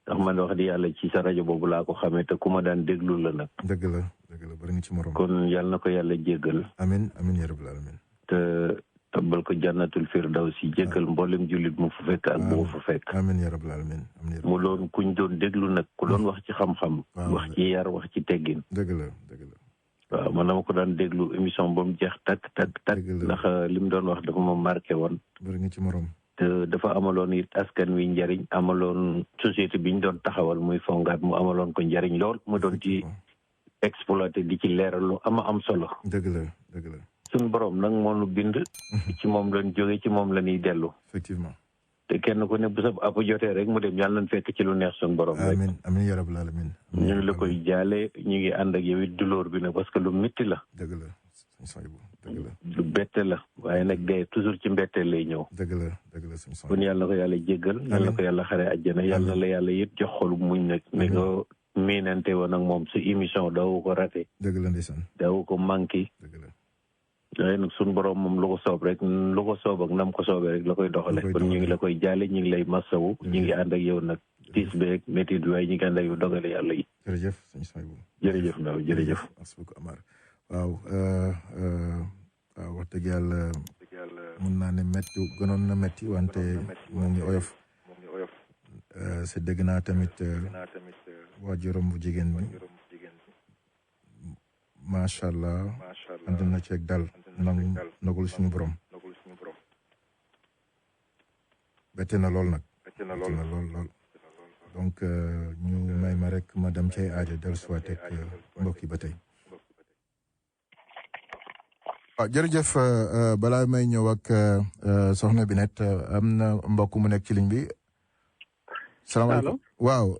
ndax man wax di yàlla ci sa rajo boobu laa ko xamee te ku ma daan déglu la nag. dëgg la bari nga ci morom. kon yàlla na ko yàlla jéggal. amiin ya rabbal alamin. te tabbal ko jannatul firdawsi jéggal mboolem jullit mu fa fekk ak bu fa fekk. amiin ya rabbal alamin. mu doon kuñ doon déglu nag ku doon wax ci xam-xam. wax ci yar wax ci teggin. dëgg la. waaw man dama ko daan déglu émission ba mu jeex takk ndax li mu doon wax dafa ma marqué woon. bari nga ci morom. te dafa amaloon it askan wi njariñ amaloon société bi ñu doon taxawal muy Fonguat mu amaloon ko njariñ lool mu doon ci exploité di ci leeral lu am solo. dëgg la. suñu borom nag moo nu bind. ci moom lañ jóge ci moom la ñuy dellu. effectivement. te kenn ku ne bu sa app jotee rek mu dem yàlla nañ fekk ci lu neex suñu borom rek. amiin ya rabbal alamin. ñu ngi la koy jaale ñu ngi ànd ak yow it douleur bi nag parce que lu métti la. dëgg la. lu bette la waaye nag dee toujours ci mbetteel lay ñëw. dëgg la suñu kon yàlla na ko yàlla jéggal. yàlla na ko yàlla xare àjjana yàlla na la yàlla yit jox xolu muñ nag. ne ko miinante woon ak moom su émission daawu ko raté. dëgg la ndeysaan. daawu ko manqué. dëgg la. waaye nag suñu borom moom lu ko soob rek lu ko soob ak nam ko soobee rek la koy doxale kon ñu ngi la koy jaale ñu ngi lay masawu. ñu ngi ànd ak yow nag tiis beeg métti bi waaye ñu ngi ànd ak yow dogale yàlla yi. jërëjëf sëñ Sohaibou. jërëjëf ndaw jërëjëf. merci beaucoup Amar. waaw wax dëgg yàlla mun naa ne métti gënoon na métti wante mu ngi oyof. c'est dégg naa tamit waajuram bu jigéen bi macha allah ànd na ceeg dal nagul suñu borom. bette na lool nag. lool. donc ñu may ma rek ma dem cay aajo dellusiwaat ak mbokk yi ba tey. waaw jërëjëf balaa may ñëw ak soxna Binet am na mbokk mu nekk ci ligne bi. salaamaaleykum waaw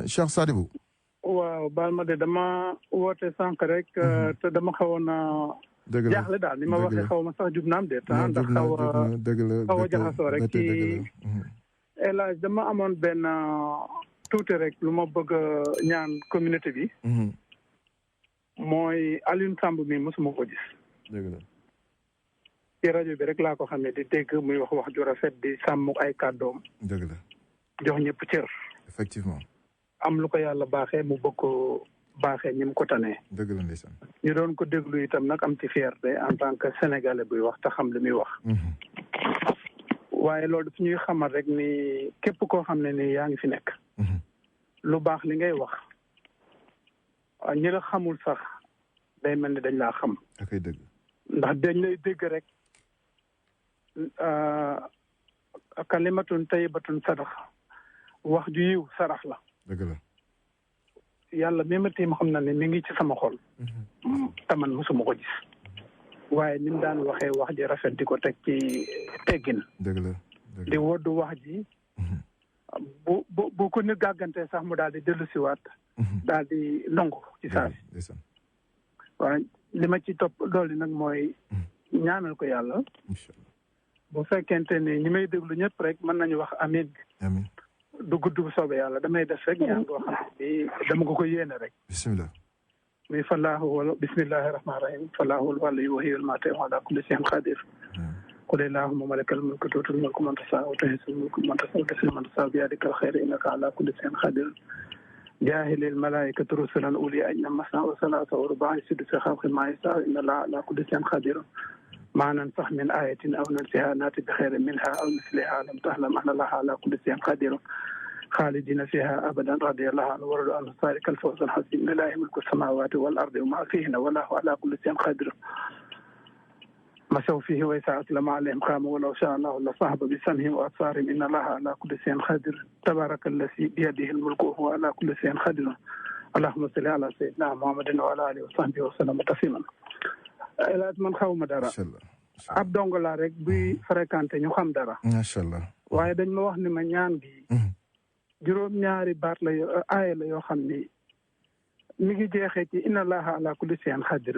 Cheikh Sadibou. waaw baal ma de dama woote sànq rek te dama xawoon a jaaxle daal ni ma waxee xaw ma sax jub naam de temps ndax xaw a jaxasoo rek ci El Hadj dama amoon benn tuuti rek lu ma bëgg a ñaan communauté bi mooy Alioune Samb mi mosuma ko gis ci rajo bi rek laa ko xamee di dégg muy wax ju rafet di sàmm ay kàddoom dëgg la jox ñëpp cër effectivement am lu ko yàlla baaxee mu bëgg ko baaxee ñi mu ko tanee. dëgg la ndeysaan. ñu doon ko déglu itam nag am ci fierté en tant que sénégalais buy wax te xam li muy wax. waaye loolu daf ñuy xamal rek ni képp koo xam ne ni yaa ngi fi nekk. lu baax li ngay wax ñi la xamul sax day mel ni dañ laa xam. da koy dëgg. ndax dañ lay dégg rek kalimatun tayyibatun sadax wax ju yiw sarax la. dëgg la. yàlla mi ma tiim xam na ne mi ngi ci sama xol. te man mosuma ko gis. waaye ni mu daan waxee wax ji rafet di ko teg ci teggin. dëgg la. di woddu wax ji. bu ko nit gàggantee sax mu daal di dellusiwaat. daal di nangu ci saa si. waaye li ma ci topp dolli nag mooy ñaanal ko yàlla. bu fekkente ni ñi may déglu ñëpp rek mën nañu wax amin. amiin. du gudd bu soobee yàlla damay def rek ñaan goo xam ne dama ko yéene rek. bisimilah. muy falaahu wala bismillahi rahmaani rahim falaahu waliyu wa huwal maati'u ala kulli shay'in qadir. qul allahumma malikal mulki tuutil mulka man tashaa'u wa tanzi'ul mulka mimman tashaa'u wa tu'izzu man tashaa'u bi yadikal khayru innaka ala kulli shay'in qadir. jaahilil malaa'ikati rusulan ulii ajnihatin masnaa wa thulaatha wa rubaa'a yaziddu fii khalqi maa yashaa'u inna allaha ala kulli shay'in qadir. ما ننسخ من آية أو ننسها نأتي بخير منها أو مثلها لم تعلم أن الله على كل شيء قدير خالدين فيها أبدا رضي الله عنه ورضوا عنه ذلك الفوز العظيم لله ملك السماوات والأرض وما فيهن والله على كل شيء قدير مشوا فيه ويسعت لما عليهم قاموا ولو شاء الله لصاحب بسمهم وأبصارهم إن الله على كل شيء قدير تبارك الذي بيده الملك وهو على كل شيء قدير اللهم صل على سيدنا محمد وعلى آله وصحبه وسلم تسليما Elaaj man xawma dara. ab dong laa rek buy fréquenté ñu xam dara. macha allah. waaye dañ ma wax ni ma ñaan gi. juróom-ñaari baat la aaya la yoo xam ni mi ngi jeexee ci inna allaha ala kulli shay'in qadir.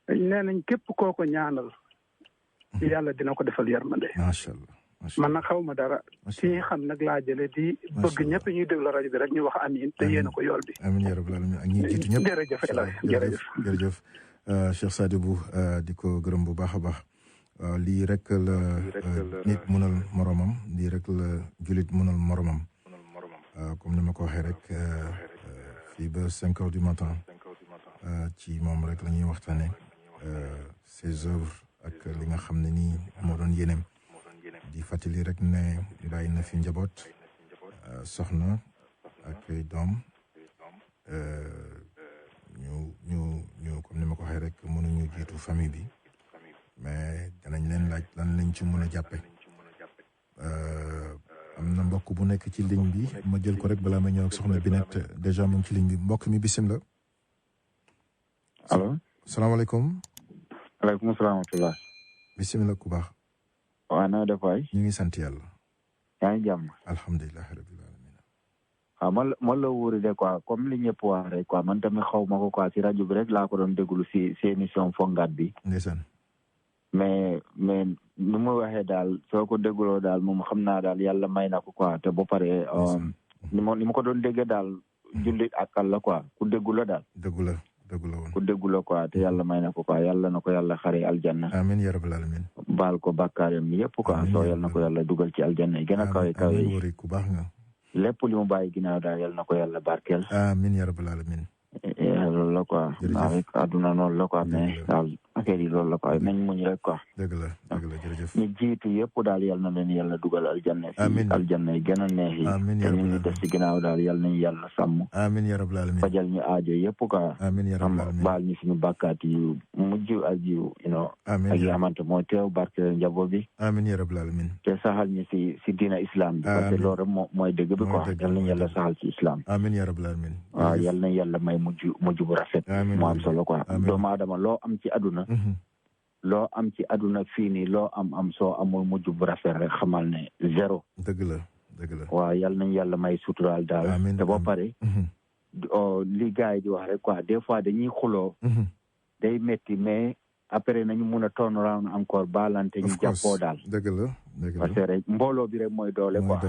nee nañ képp koo ko ñaanal. yàlla dina ko defal yërmande. macha allah man nag xaw ma dara ci ñi xam nag laa jële di bëgg ñëpp ñuy déglu rajo bi rek ñu wax amiin te yéen a ko yool bi amiin yaa rabbal aalamiin ak ñi jiitu ñëpp jërëjëf El Hadj jërëjëf jërëjëf Cheikh Sadibou di ko gërëm bu baax a baax lii rek la nit mënal moromam lii rek la julit mënal moromam comme ni ma ko waxee rek fii ba 5 heures du matin ci moom rek la ñuy waxtaane ses œuvres ak li nga xam ne nii moo doon yéeneem di fàttali rek ne bàyyi na fi njaboot soxna ak doom ñu comme ni ma ko waxee rek mënuñu jiitu famille bi mais danañ leen laaj lan lañ ci mën a jàppe am na mbokk bu nekk ci ligne bi ma jël ko rek balaa may ñëw ak soxna Binette déjà mu ngi ci ligne bi mbokk mi bisimilah. allo. salaamaaleykum. aleykum salaam wa rahmatulah. bisimilah ku baax. waaw na nga def waay. ñu ngi sant yàlla. yaa ngi jàmm. alhamdulilah rabbil alamin. waaw man la wóori de quoi comme li ñëpp wax rek quoi man tamit xaw ma ko quoi si rajo bi rek laa ko doon déglu si émission fongaat bi. ndeysaan. mais nu mu waxee daal soo ko dégloo daal moom xam naa daal yàlla may na ko quoi te ba pare ni ma ko doon déggee daal jullit akal la quoi ku déggu la daal. déggu la woon ku déggu la quoi te yàlla may na ko quoi yàlla na ko yàlla xare aljanna. amiin yaa rabbal alamin. baal ko bàkkaaram yëpp quoi soo yàlla na ko yàlla dugal ci aljanna yi gën a kawe kawe yi. ku baax nga. lépp li mu bàyyi ginnaaw daal yàlla na ko yàlla barkeel. amiin yaa rabbal alamin. loolu la quoi. jërëjëf àdduna noonu la quoi mais daal affaire yi loolu la quoi nañ muñ rek quoi. dëgg la jërëjëf. ñu jiitu yëpp daal yal na leen yàlla dugal aljanna. amiin aljanna yi gën a neex yi. amiin te ñu def si ginnaaw daal yal nañu yàlla sàmm. amiin yaa rabbal alamin. fajal ñu aajo yëpp quoi. amiin yaa rabbal alamin. baal ñu suñu bàkkaat yu mujj ak yu amiin ak yi xamante moo teew barke njaboot bi. amiin yaa rabbal alamin. te saxal ñu si diina islam bi. parce que loolu rek mooy dëgg bi quoi yal nañu yàlla saxal ci islam. amiin yaa rabbal alamin. waaw yal nañu yàlla may mujj bu rafet. moo am solo quoi doomu aadama loo am ci àdduna. loo am ci àdduna fii nii loo am soo amul mujj bu rafet rek xamal ne zéro. dëgg la. waaw yal nañu yàlla may suturaal daal. te boo pare. li gars yi di wax rek quoi des fois dañuy xuloo. day métti mais après nañu mun a turn around encore baalante ñu jàppoo daal. dëgg la. parce que rek mbooloo bi rek mooy doole quoi.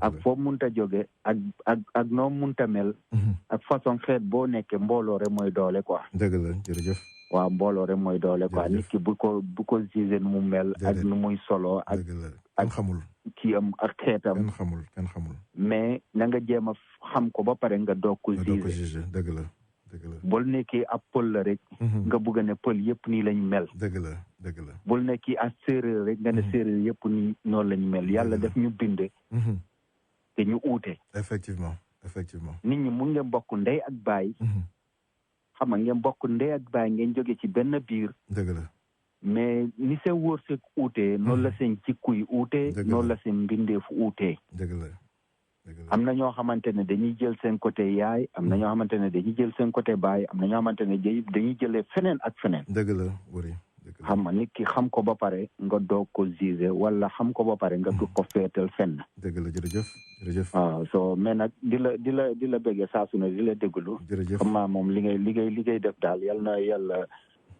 ak foo munta jóge ak noo munta mel. ak façon xeet boo nekkee mbooloo rek mooy doole quoi. dëgg la jërëjëf. waaw mbooloo rek mooy doole quoi nit ki bu ko gisee nu mu mel. ak nu muy solo ak kenn xamul. kii am ak xeetam. kenn xamul. mais na nga jéem a xam ko ba pare nga doog ko gisee. dëgg la. bul nekkee ab pël la rek. nga bëgg ne pël yëpp nii lañ mel. dëgg la. bul nekkee ak séeréer rek nga ne séeréer yëpp nii noonu lañ mel yàlla def ñu binde. te ñu uute. effectivement. nit ñi mun ngeen bokk ndey ak baay. xam nga ngeen bokk ndey ak baay ngeen jóge ci benn biir. dëgg la. mais ni seen wërsëg uute. noonu la seen jikko yi uute. noonu la seen mbindeef uute. dëgg la. am na ñoo xamante ne dañuy jël seen côté yaay am na ñoo xamante ne dañuy jël seen côté baay am na ñoo xamante ne dañuy jëlee feneen ak feneen. dëgg la wari. xam nga nit ki xam ko ba pare nga doog ko gisé wala xam ko ba pare nga dug ko féetal fenn. dëgg la jërëjëf. waaw so mais nag di la bëggee saa su ne di la déglu. jërëjëf xam naa moom li ngay def daal yal na yàlla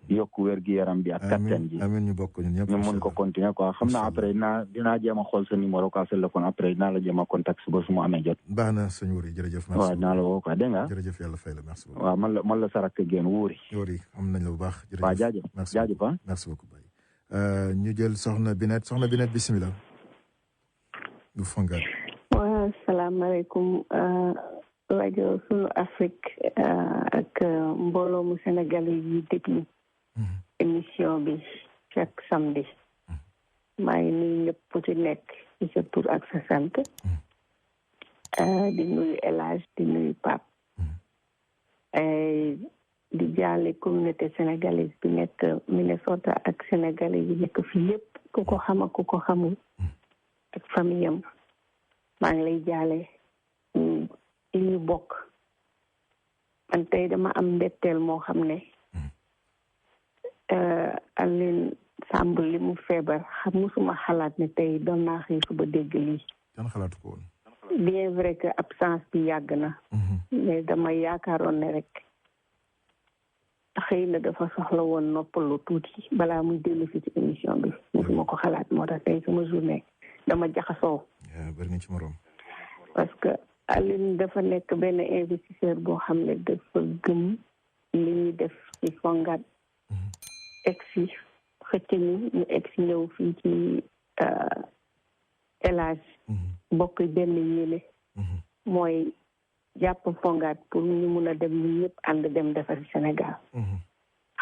yokk wér gi yaram bi ak kattan ji. amiin ñu bokk ñun ñëpp. ñu mun ko continuer quoi xam naa après dinaa jéem a xool sa numéro quoi téléphone après dinaa la jéem a contact ba su ma amee jot. baax na sëñ Wuri jërëjëf. waaw dinaa la woo quoi dégg nga. jërëjëf yàlla fay la merci beaucoup. waaw man la Sarak Guèye Wuri. Wuri am nañ la bu baax. jërëjëf waaw jaajëf merci beaucoup Baye. ñu jël soxna Binette bisimilah. du Fonguat. waaw salaamaaleykum rajo Sunu Afrique ak mbooloo mu Sénégal yi déglu. émission bi chaque samedi maa ngi nuyu ñëpp ku ci nekk ci sa tur ak sa sant di nuyu El Hadj di nuyu Pape di jaale communauté sénégalaise bi nekk Minnesota ak sénégalais yi nekk fii yëpp ku ko xam ak ku ko xamul ak famille am maa ngi lay jaale li ñu bokk man tey dama am mbetteel moo xam ne Alioune Samb li mu feebar musuma xalaat ne tey doon naa xëy suba dégg lii. kenn xalaatu ko woon. bien vrai que absence bi yàgg na. mais dama yaakaaroon ne rek xëy na dafa soxla woon noppalu tuuti balaa muy dellu si ci émission bi musuma ko xalaat moo tax tey sama journée dama jaxasoo. bari nga ci morom. parce que Aline dafa nekk benn investisseur boo xam ne dafa gëm li ñuy def ci Fonguat egsi xëcc ñu egsi ñëw fii ci Elage bokk benn yéene mooy jàpp Fonguat pour ñu mun a dem ñun ñëpp ànd dem defar Sénégal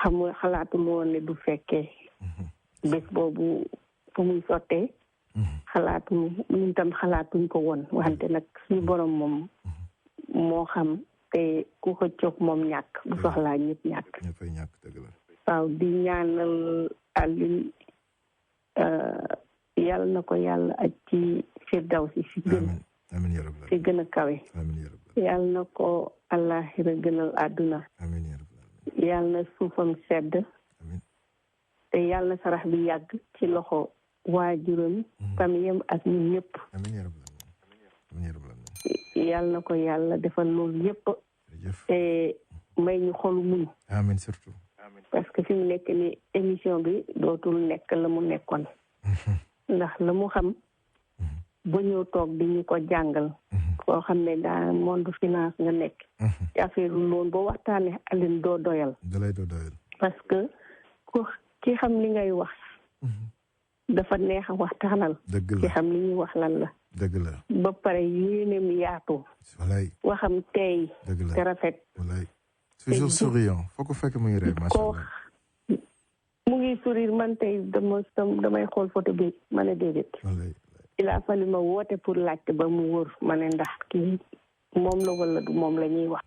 xam nga xalaatul woon ne du fekkee bés boobu fu muy sottee ñun tam xalaatuñ ko woon wante nag suñu borom moom moo xam te ku xëccoog moom ñàkk bu soxlaa ñëpp ñàkk waaw di ñaanal Aline yàlla na ko yàlla aj ci firdawsi si gën a kawe yàlla na ko àllaaxira gënal àdduna yàlla na suufam sedd te yàlla na sarax bi yàgg ci loxo waajuram famiyam ak ñun ñëpp yàlla na ko yàlla defal loolu yëpp te may ñu xolu muñ amiin surtout parce que fi mu nekk ni émission bi dootul nekk la mu nekkoon ndax la mu xam ba ñëw toog di ñu ko jàngal koo xam ne daa monde finance nga nekk ci affaire loon boo waxtaane Aline doo doyal parce que ki xam li ngay wax dafa neex a waxtaanal ki xam li ñuy wax lan la ba pare yéeneem yaatu waxam teey te rafet toujours souriant foo ko fekk mu ngi ree macha allah mu ngi sourire man tey damay xool photo bi ma ne déedéet il a fallu ma woote pour laajte ba mu wóor ma ne ndax kii moom la wala du moom la ñuy wax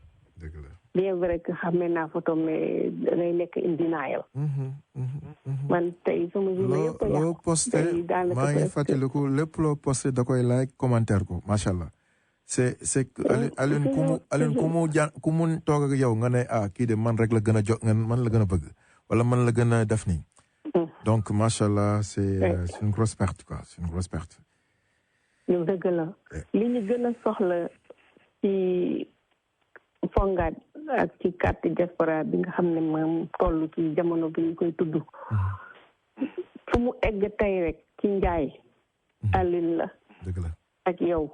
bien vrai que xamee naa photo mais dangay nekk in denial man tey sama journée yëpp loo posté maa ngi fàttaliku lépp loo posté da koy like commentaire ko macha allah c'est Aline ku mu toog ak yow nga ne kii de man rek la gën a jox man la gën a bëgg wala man la gën a def nii donc macha allah c'est une grosse perte quoi c'est une grosse perte. ñu dëgg la li ñu gën a soxla ci Fonguat ak ci carte diaspora bi nga xam ne moom toll ci jamono bi ñu koy tudd fu mu egg tey rek ci njaay Aline la ak yow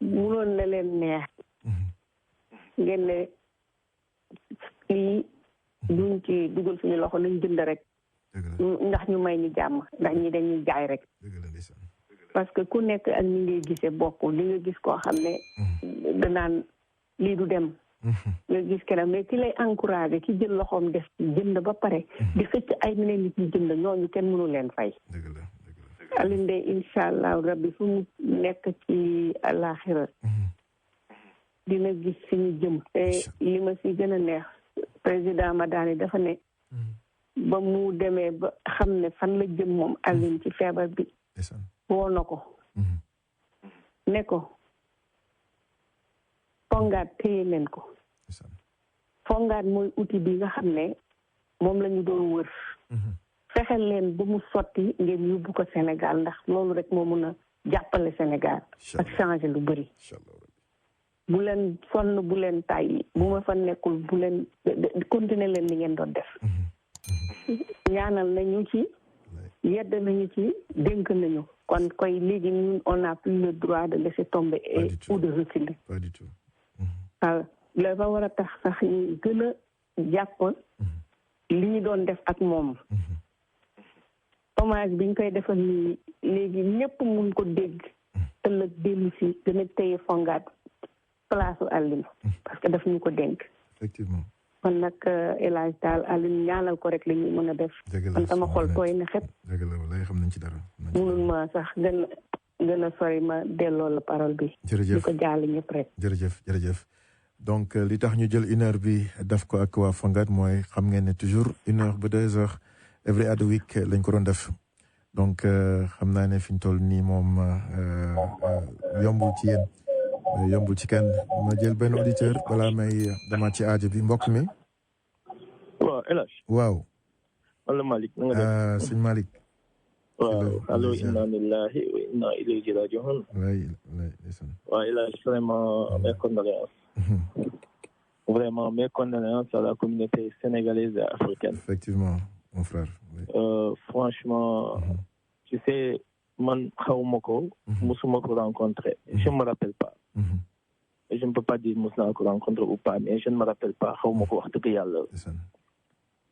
munoon na leen neex ngeen ne lii duñ ci dugal suñu loxo nañ jënd rek ndax ñu may ñu jàmm ndax ñi dañuy jaay rek parce que ku nekk ak ñi ngay gisee bokkul li nga gis koo xam ne danaan lii du dem nga gis keneen mais ki lay encouragé ki jël loxoom def ci jënd ba pare di xëcc ay meneen nit ñi jënd ñooñu kenn mënu leen fay Aline de incha allah rabbi fu mu nekk ci àllaaxira dina gis fi ñu jëm te li ma si gën a neex président Madani dafa ne ba mu demee ba xam ne fan la jëm moom Aline ci feebar bi woo na ko ne ko Fonguat téye leen ko Fonguat mooy outil bi nga xam ne moom la ñu doon wër fexeel leen ba mu sotti ngeen yóbbu ko Sénégal ndax loolu rek moo mun a jàppale Sénégal ak changer lu bëri bu leen sonn bu leen tàyyi bu ma fa nekkul bu leen continuer leen li ngeen doon def ñaanal nañu ci yedd nañu ci dénk nañu kon koy léegi ñun on n'a plus le droit de laisser tomber ou de reculer waaw dafa war a tax sax ñu gën a jàpp li ñu doon def ak moom hommage bi ñu koy defal nii léegi ñëpp mun ko dégg ëllëg dellu si gën a téye Fonguat place Aline parce que daf ñu ko dénk effectivement kon nag El Hadj daal Aline ñaanal ko rek la ñuy mën a def man sama xol tooy na xet dëgg la walaay xam nañ ci dara munul ma sax gën a sori ma delloo la parole bi jërëjëf di ko jaale ñëpp rek jërëjëf donc li tax ñu jël 1 heure bi def ko ak waa Fonguat mooy xam ngeen ne toujours 1 heure ba 2 heures every other week lañ ko doon def donc xam naa ne fi ñu toll nii moom yombul ci yéen yombul ci kenn ma jël benn auditeur balaa may dama ci aajo bi mbokk mi. waaw El Hadj. waaw. wala Malick na nga def. sëñ Malick. waaw allo inna lillahi wa inna ilayhi raji'un. waay waaw El Hadj vraiment mes condoléances. vraiment mes condoléances à la communauté sénégalaise et africaine. Effectivement, mon frère. Oui. Franchement, tu sais, man xawma ko, musuma ko rencontrer. Je ne me rappelle pas. Et je ne peux pas dire musuma ko rencontrer ou pas, mais je ne me rappelle pas. Xawma ko wax dëgg yàlla.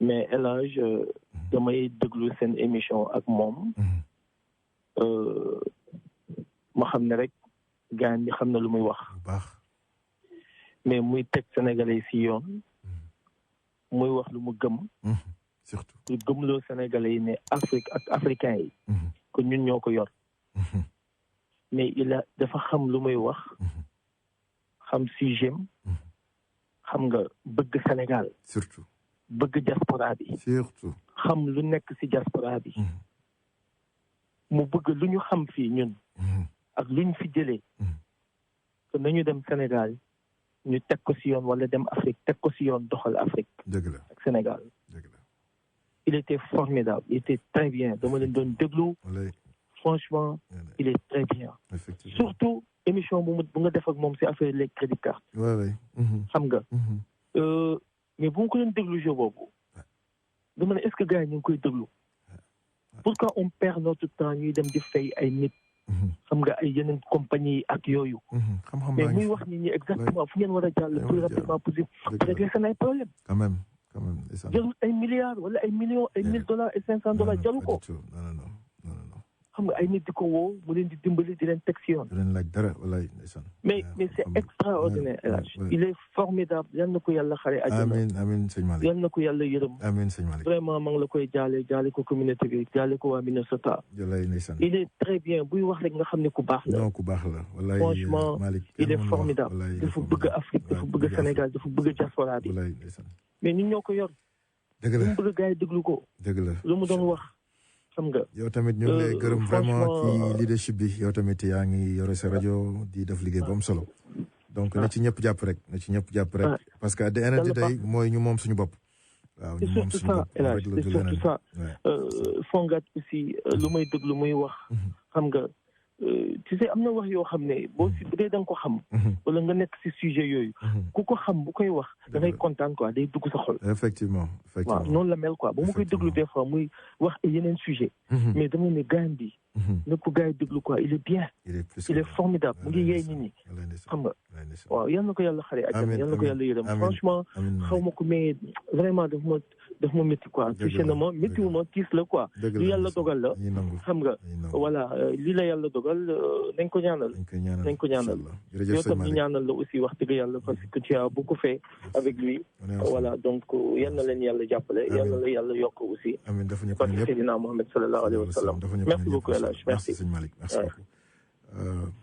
Mais El Hadj damay déglu seen émission ak moom. ma xam ne rek gaan ñi xam na lu muy wax. mais muy teg sénégalais si yoon. muy wax lu mu gëm. surtout lu gëmloo sénégalais yi ne Afrique ak africain yi. que ñun ñoo ko yor. mais dafa xam lu muy wax. xam sujet xam nga bëgg Sénégal. surtout bëgg diaspora bi. surtout xam lu nekk ci diaspora bi. mu bëgg lu ñu xam fii ñun. ak lu ñu fi jëlee. que nañu dem Sénégal ñu teg ko ci yoon wala dem Afrique teg ko ci yoon doxal Afrique. dëgg la ak Sénégal. dëgg la. il était formidable il était très bien dama leen doon déglu. franchement il est très bien. surtout émission bu nga def ak moom ci affaire les crédit carte. xam nga. mais bu ma ko doon déglu jeu boobu. dama ne est-ce que gars yi ñu ngi koy déglu. pourquoi on perd notre temps ñuy dem di fay ay nit. xam nga ay yeneen compagnie ak yooyu. mais muy wax nit ñi exactement fu ngeen war a jàll le plus rapidement possible pour régler seen ay problème. quand même. jarul ay milliards wala ay millions ay $1000 et $500 jaru ko. xam nga ay nit di ko woo mu leen di dimbali di leen teg si yoon. di leen laaj dara walaay. mais c'est extraordinaire El Hadj. il est formidable yal na ko yàlla xare àjjana. amiin sëñ Malick. yal na ko yàlla yërëm. amiin sëñ Malick. vraiment maa ngi la koy jaale ko communauté bi jaale ko waa Minnesota. il est très bien buy wax rek nga xam ne ku baax la. non ku baax la walaay. franchement il est formidable. dafa bëgg Afrique dafa bëgg Sénégal dafa bëgg diaspora bi. mais ñun ñoo ko yor. dëgg la lu mu bëgg gars yi déglu ko. dëgg la lu mu doon wax. xam nga yow tamit ñu ngi lay gërëm vraiment ci leadership bi yow tamit yaa ngi yore sa rajo di def liggéey bu am solo donc na ci ñëpp jàpp rek parce que at the end of the day mooy ñu moom suñu bopp. waaw ñu moom suñu bopp c'est surtout ça Fonguat aussi lu may déglu muy wax. xam nga tu sais am na wax yoo xam ne boo si bu dee da nga ko xam. wala nga nekk si sujet yooyu. ku ko xam bu koy wax da ngay kontaan quoi day dugg sa xol. effectivement waaw noonu la mel quoi ba mu koy déglu des fois muy wax yeneen sujet mais dama ne gaan bi. na ko gars yi déglu quoi il est bien. il est formidable mu ngi yee nit ñi. xam nga waaw yal na ko yàlla xare àjjana yal na ko yàlla yërëm franchement xaw ma ko mais vraiment daf ma métti quoi. touché na ma métti wu ma tiis la quoi. lu yàlla dogal la. xam nga voilà lii la yàlla dogal nañ ko ñaanal. yow tam ñu ñaanal la aussi wax dëgg yàlla parce que tu as beaucoup fait avec lui. voilà donc yal na leen yàlla jàppale yal na la yàlla yokk aussi. parce que Seydina Mohamed sallallahu alayhi wa sallam. merci beaucoup El Hadj merci sëñ Malick merci beaucoup.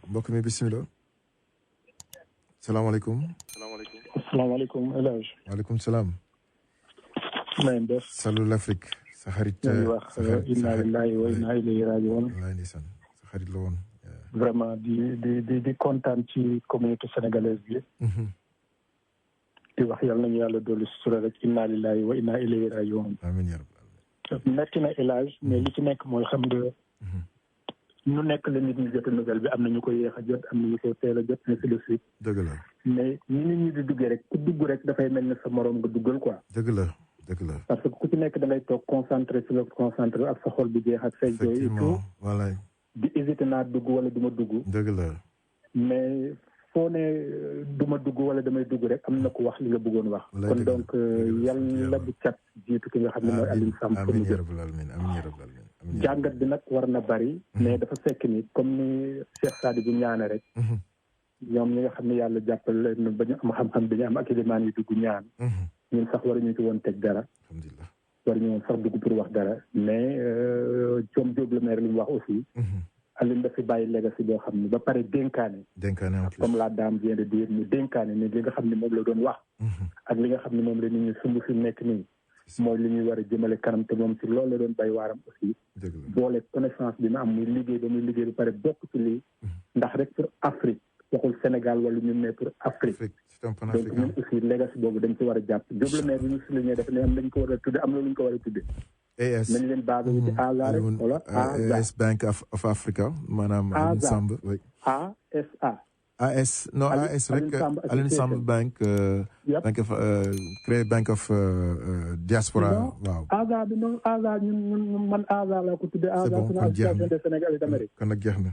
mbokk mi bisimilah. salaamaaleykum. asalaamaaleykum El Hadj. waaleykum salaam. na ngeen def. salut l'Afrique. sa xarit wax inna lillahi wa inna ilayhi rajiun. wallaay ndeysaan sa xarit la woon. vraiment di kontaan ci communauté sénégalaise bi. di wax yal nañu yàlla dolli sutura rek inna lillahi wa inna ilayhi rajiun. amiin yaa rabbi. metti na El Hadj mais li ci nekk mooy xam nga. ñu nekk la nit ñi jot nouvelle bi am na ñu ko yéex a jot am na ñu ko teel a jot ainsi de suite. dëgg la. mais ni nit ñi di duggee rek ku dugg rek dafay mel ne sa morom nga duggal quoi. dëgg la. parce que ku ci nekk da ngay toog concentré sur le concentré ak sa xol bi jeex ak say jooy et tout. voilà. di hésité naa dugg wala du ma dugg. dëgg la. mais foo ne du ma dugg wala damay dugg rek am na ko wax li nga bëggoon wax. kon donc yàlla bu cat jiitu ki nga xam ne mooy Alioune Samb. amiin yaa rabbal aalamiin. jàngat bi nag war na bari. mais dafa fekk ni comme ni Cheikh Sadi bu ñaane rek. ñoom ñi nga xam ne yàlla jàppale leen ba ñu am xam-xam bi ñu am ak ilimaan yi dugg ñaan. ñun sax waruñu ci woon teg dara. alhamdulilah waruñu woon sax dugg pour wax dara. mais Thione Diop le maire li mu wax aussi. Alioune dafa bàyyi legacy boo xam ne ba pare dénkaane. comme la dame vient de dire ñu dénkaane ni li nga xam ne moom la doon wax. ak li nga xam ne moom la nit ñi sumb fi nekk nii. mooy li ñuy war a jëmale kanam te moom ci loolu la doon bay waaram aussi. boole connaissance bi na am muy liggéey ba muy liggéey ba pare bokk ci lii. ndax rek pour Afrique waxul Sénégal wala ñun ne pour Afrique. donc ñun aussi legacy boobu dañ ci war a jàpp Diop le maire bi ñu souligné dafa ne am nañ ko war a tudde am na lu ñu ko war a tudde. AS nañ leen basé wu ci ASA rek wala AS Bank of Africa maanaam Alioune Samb. ASA AS non AS rek Alioune Samb Bank Bank of créé Bank of Diaspora waaw ASA bi non ASA ñun man ASA laa ko tuddee ASA association des Sénégalais d'Amérique kon nag jeex na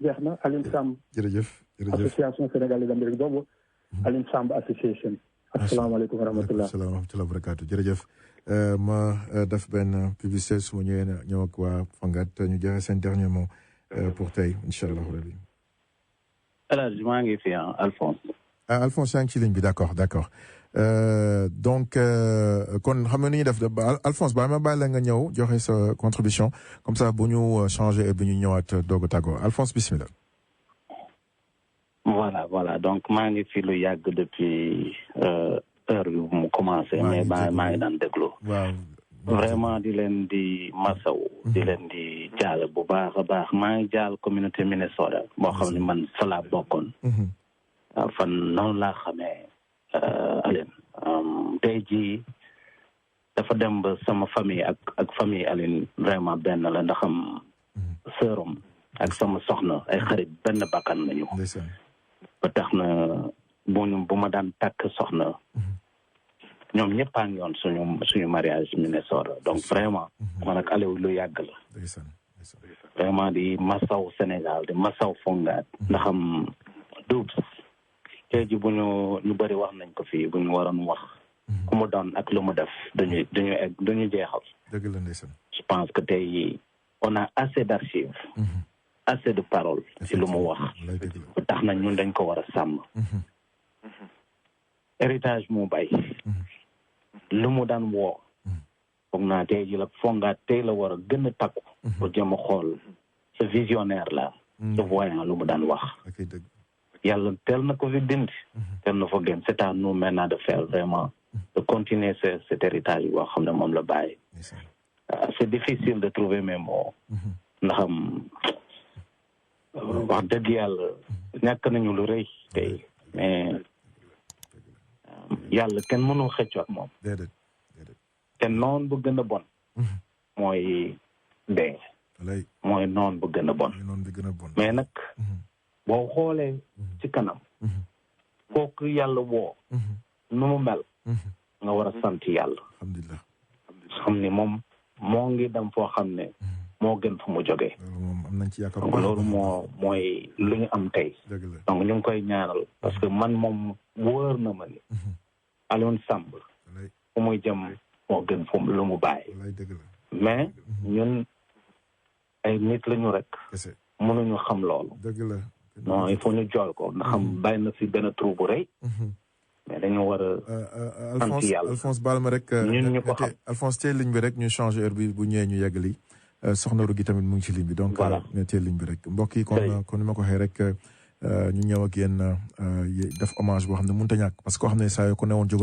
jeex na Alioune Samb jërëjëf association sénégalaise d'Amérique boobu Alioune Samb association asalaamaaleykum wa rahmatulah asalaam wa rahmatulah barakaatu jërëjëf ma def benn publicité su ma ñëwee ñëw ak waa Fonguat ñu joxe seen dernier mot pour tey incha allah rabbi. Alors maa ngi fi Alphonse. Alphonse yaa ngi ci ligne bi d'accord donc kon xam nga ni ñuy def Alphonse ba ma bàyyi la nga ñëw joxe sa contribution comme ça bu ñu changé et bu ñu ñëwaat doog a tàggoo Alphonse bismillah. voilà donc maa ngi fi lu yàgg depuis heure bi mu commencé. mais maa ngi daan déglu. waaw vraiment di leen di masaw. di leen di jaal bu baax a baax maa ngi jaal communauté Minnesota boo xam ne man fa laa bokkoon. fan noonu laa xamee Aline. tey jii dafa dem ba sama famille ak famille Aline vraiment benn la ndaxam sëram ak sama soxna ay xarit benn bakkan nañu. ba tax na bu ma daan takk soxna. ñoom ñëpp a ngi yoon suñu mariage Minnesota donc vraiment man ak Aliou lu yàgg la vraiment di masaw Sénégal di masaw Fonguat ndaxam Doubs tey ji bu ñu bëri wax nañ ko fii bu ñu waroon wax ku mu doon ak lu mu def duñu jeexal. dëgg la ndeysaan. je pense que tey on a assez d'archives assez de paroles ci lu mu wax ba tax na ñun dañ ko war a sàmm. héritage mu bay lu mu daan woo foog naa tey ji la Fonguat tey la war a gën a takku pour jëm a xool ce visionnaire là ce voyant lu mu daan wax yàlla teel na ko fi dindi teel na fa gën c'est à nous maintenant de faire vraiment de continuer cet héritage boo xam ne moom la bàyyi. C'est difficile de trouver mes mots ndax wax dëgg yàlla ñàkk nañu lu rëy tey mais yàlla kenn mënul xëccoo ak moom te noon bu gën a bon mooy dee mooy noon bu gën a bon mais nag boo xoolee ci kanam kooku yàlla woo nu mu mel nga war a sant yàlla alhamdulilah xam ni moom moo ngi dem foo xam ne moo gën fu mu jógee donc loolu mooy lu ñu am tey donc ñu ngi koy ñaanal parce que man moom wóor na ma ni Alioune Samb fu muy jëm moo gën fu lu mu bàyyi mais ñun ay nit lañu rek mënuñu xam loolu non il faut ñu jool ko ndax xam bàyyi na fi benn trou bu rëy mais dañu war a sant yàlla Alphonse baal ma rek ñun ñu ko xam Alphonse teel ligne bi rek ñu changé heure bi bu ñëwee ñu yeggali soxna Rougui tamit mu ngi ci ligne bi donc ñu teel ligne bi rek mbokk yi kon ni ma ko waxee rek ñu ñëw ak yéen def hommage boo xam ne mënut a ñàkk parce que koo xam ne saa yoo ko newoon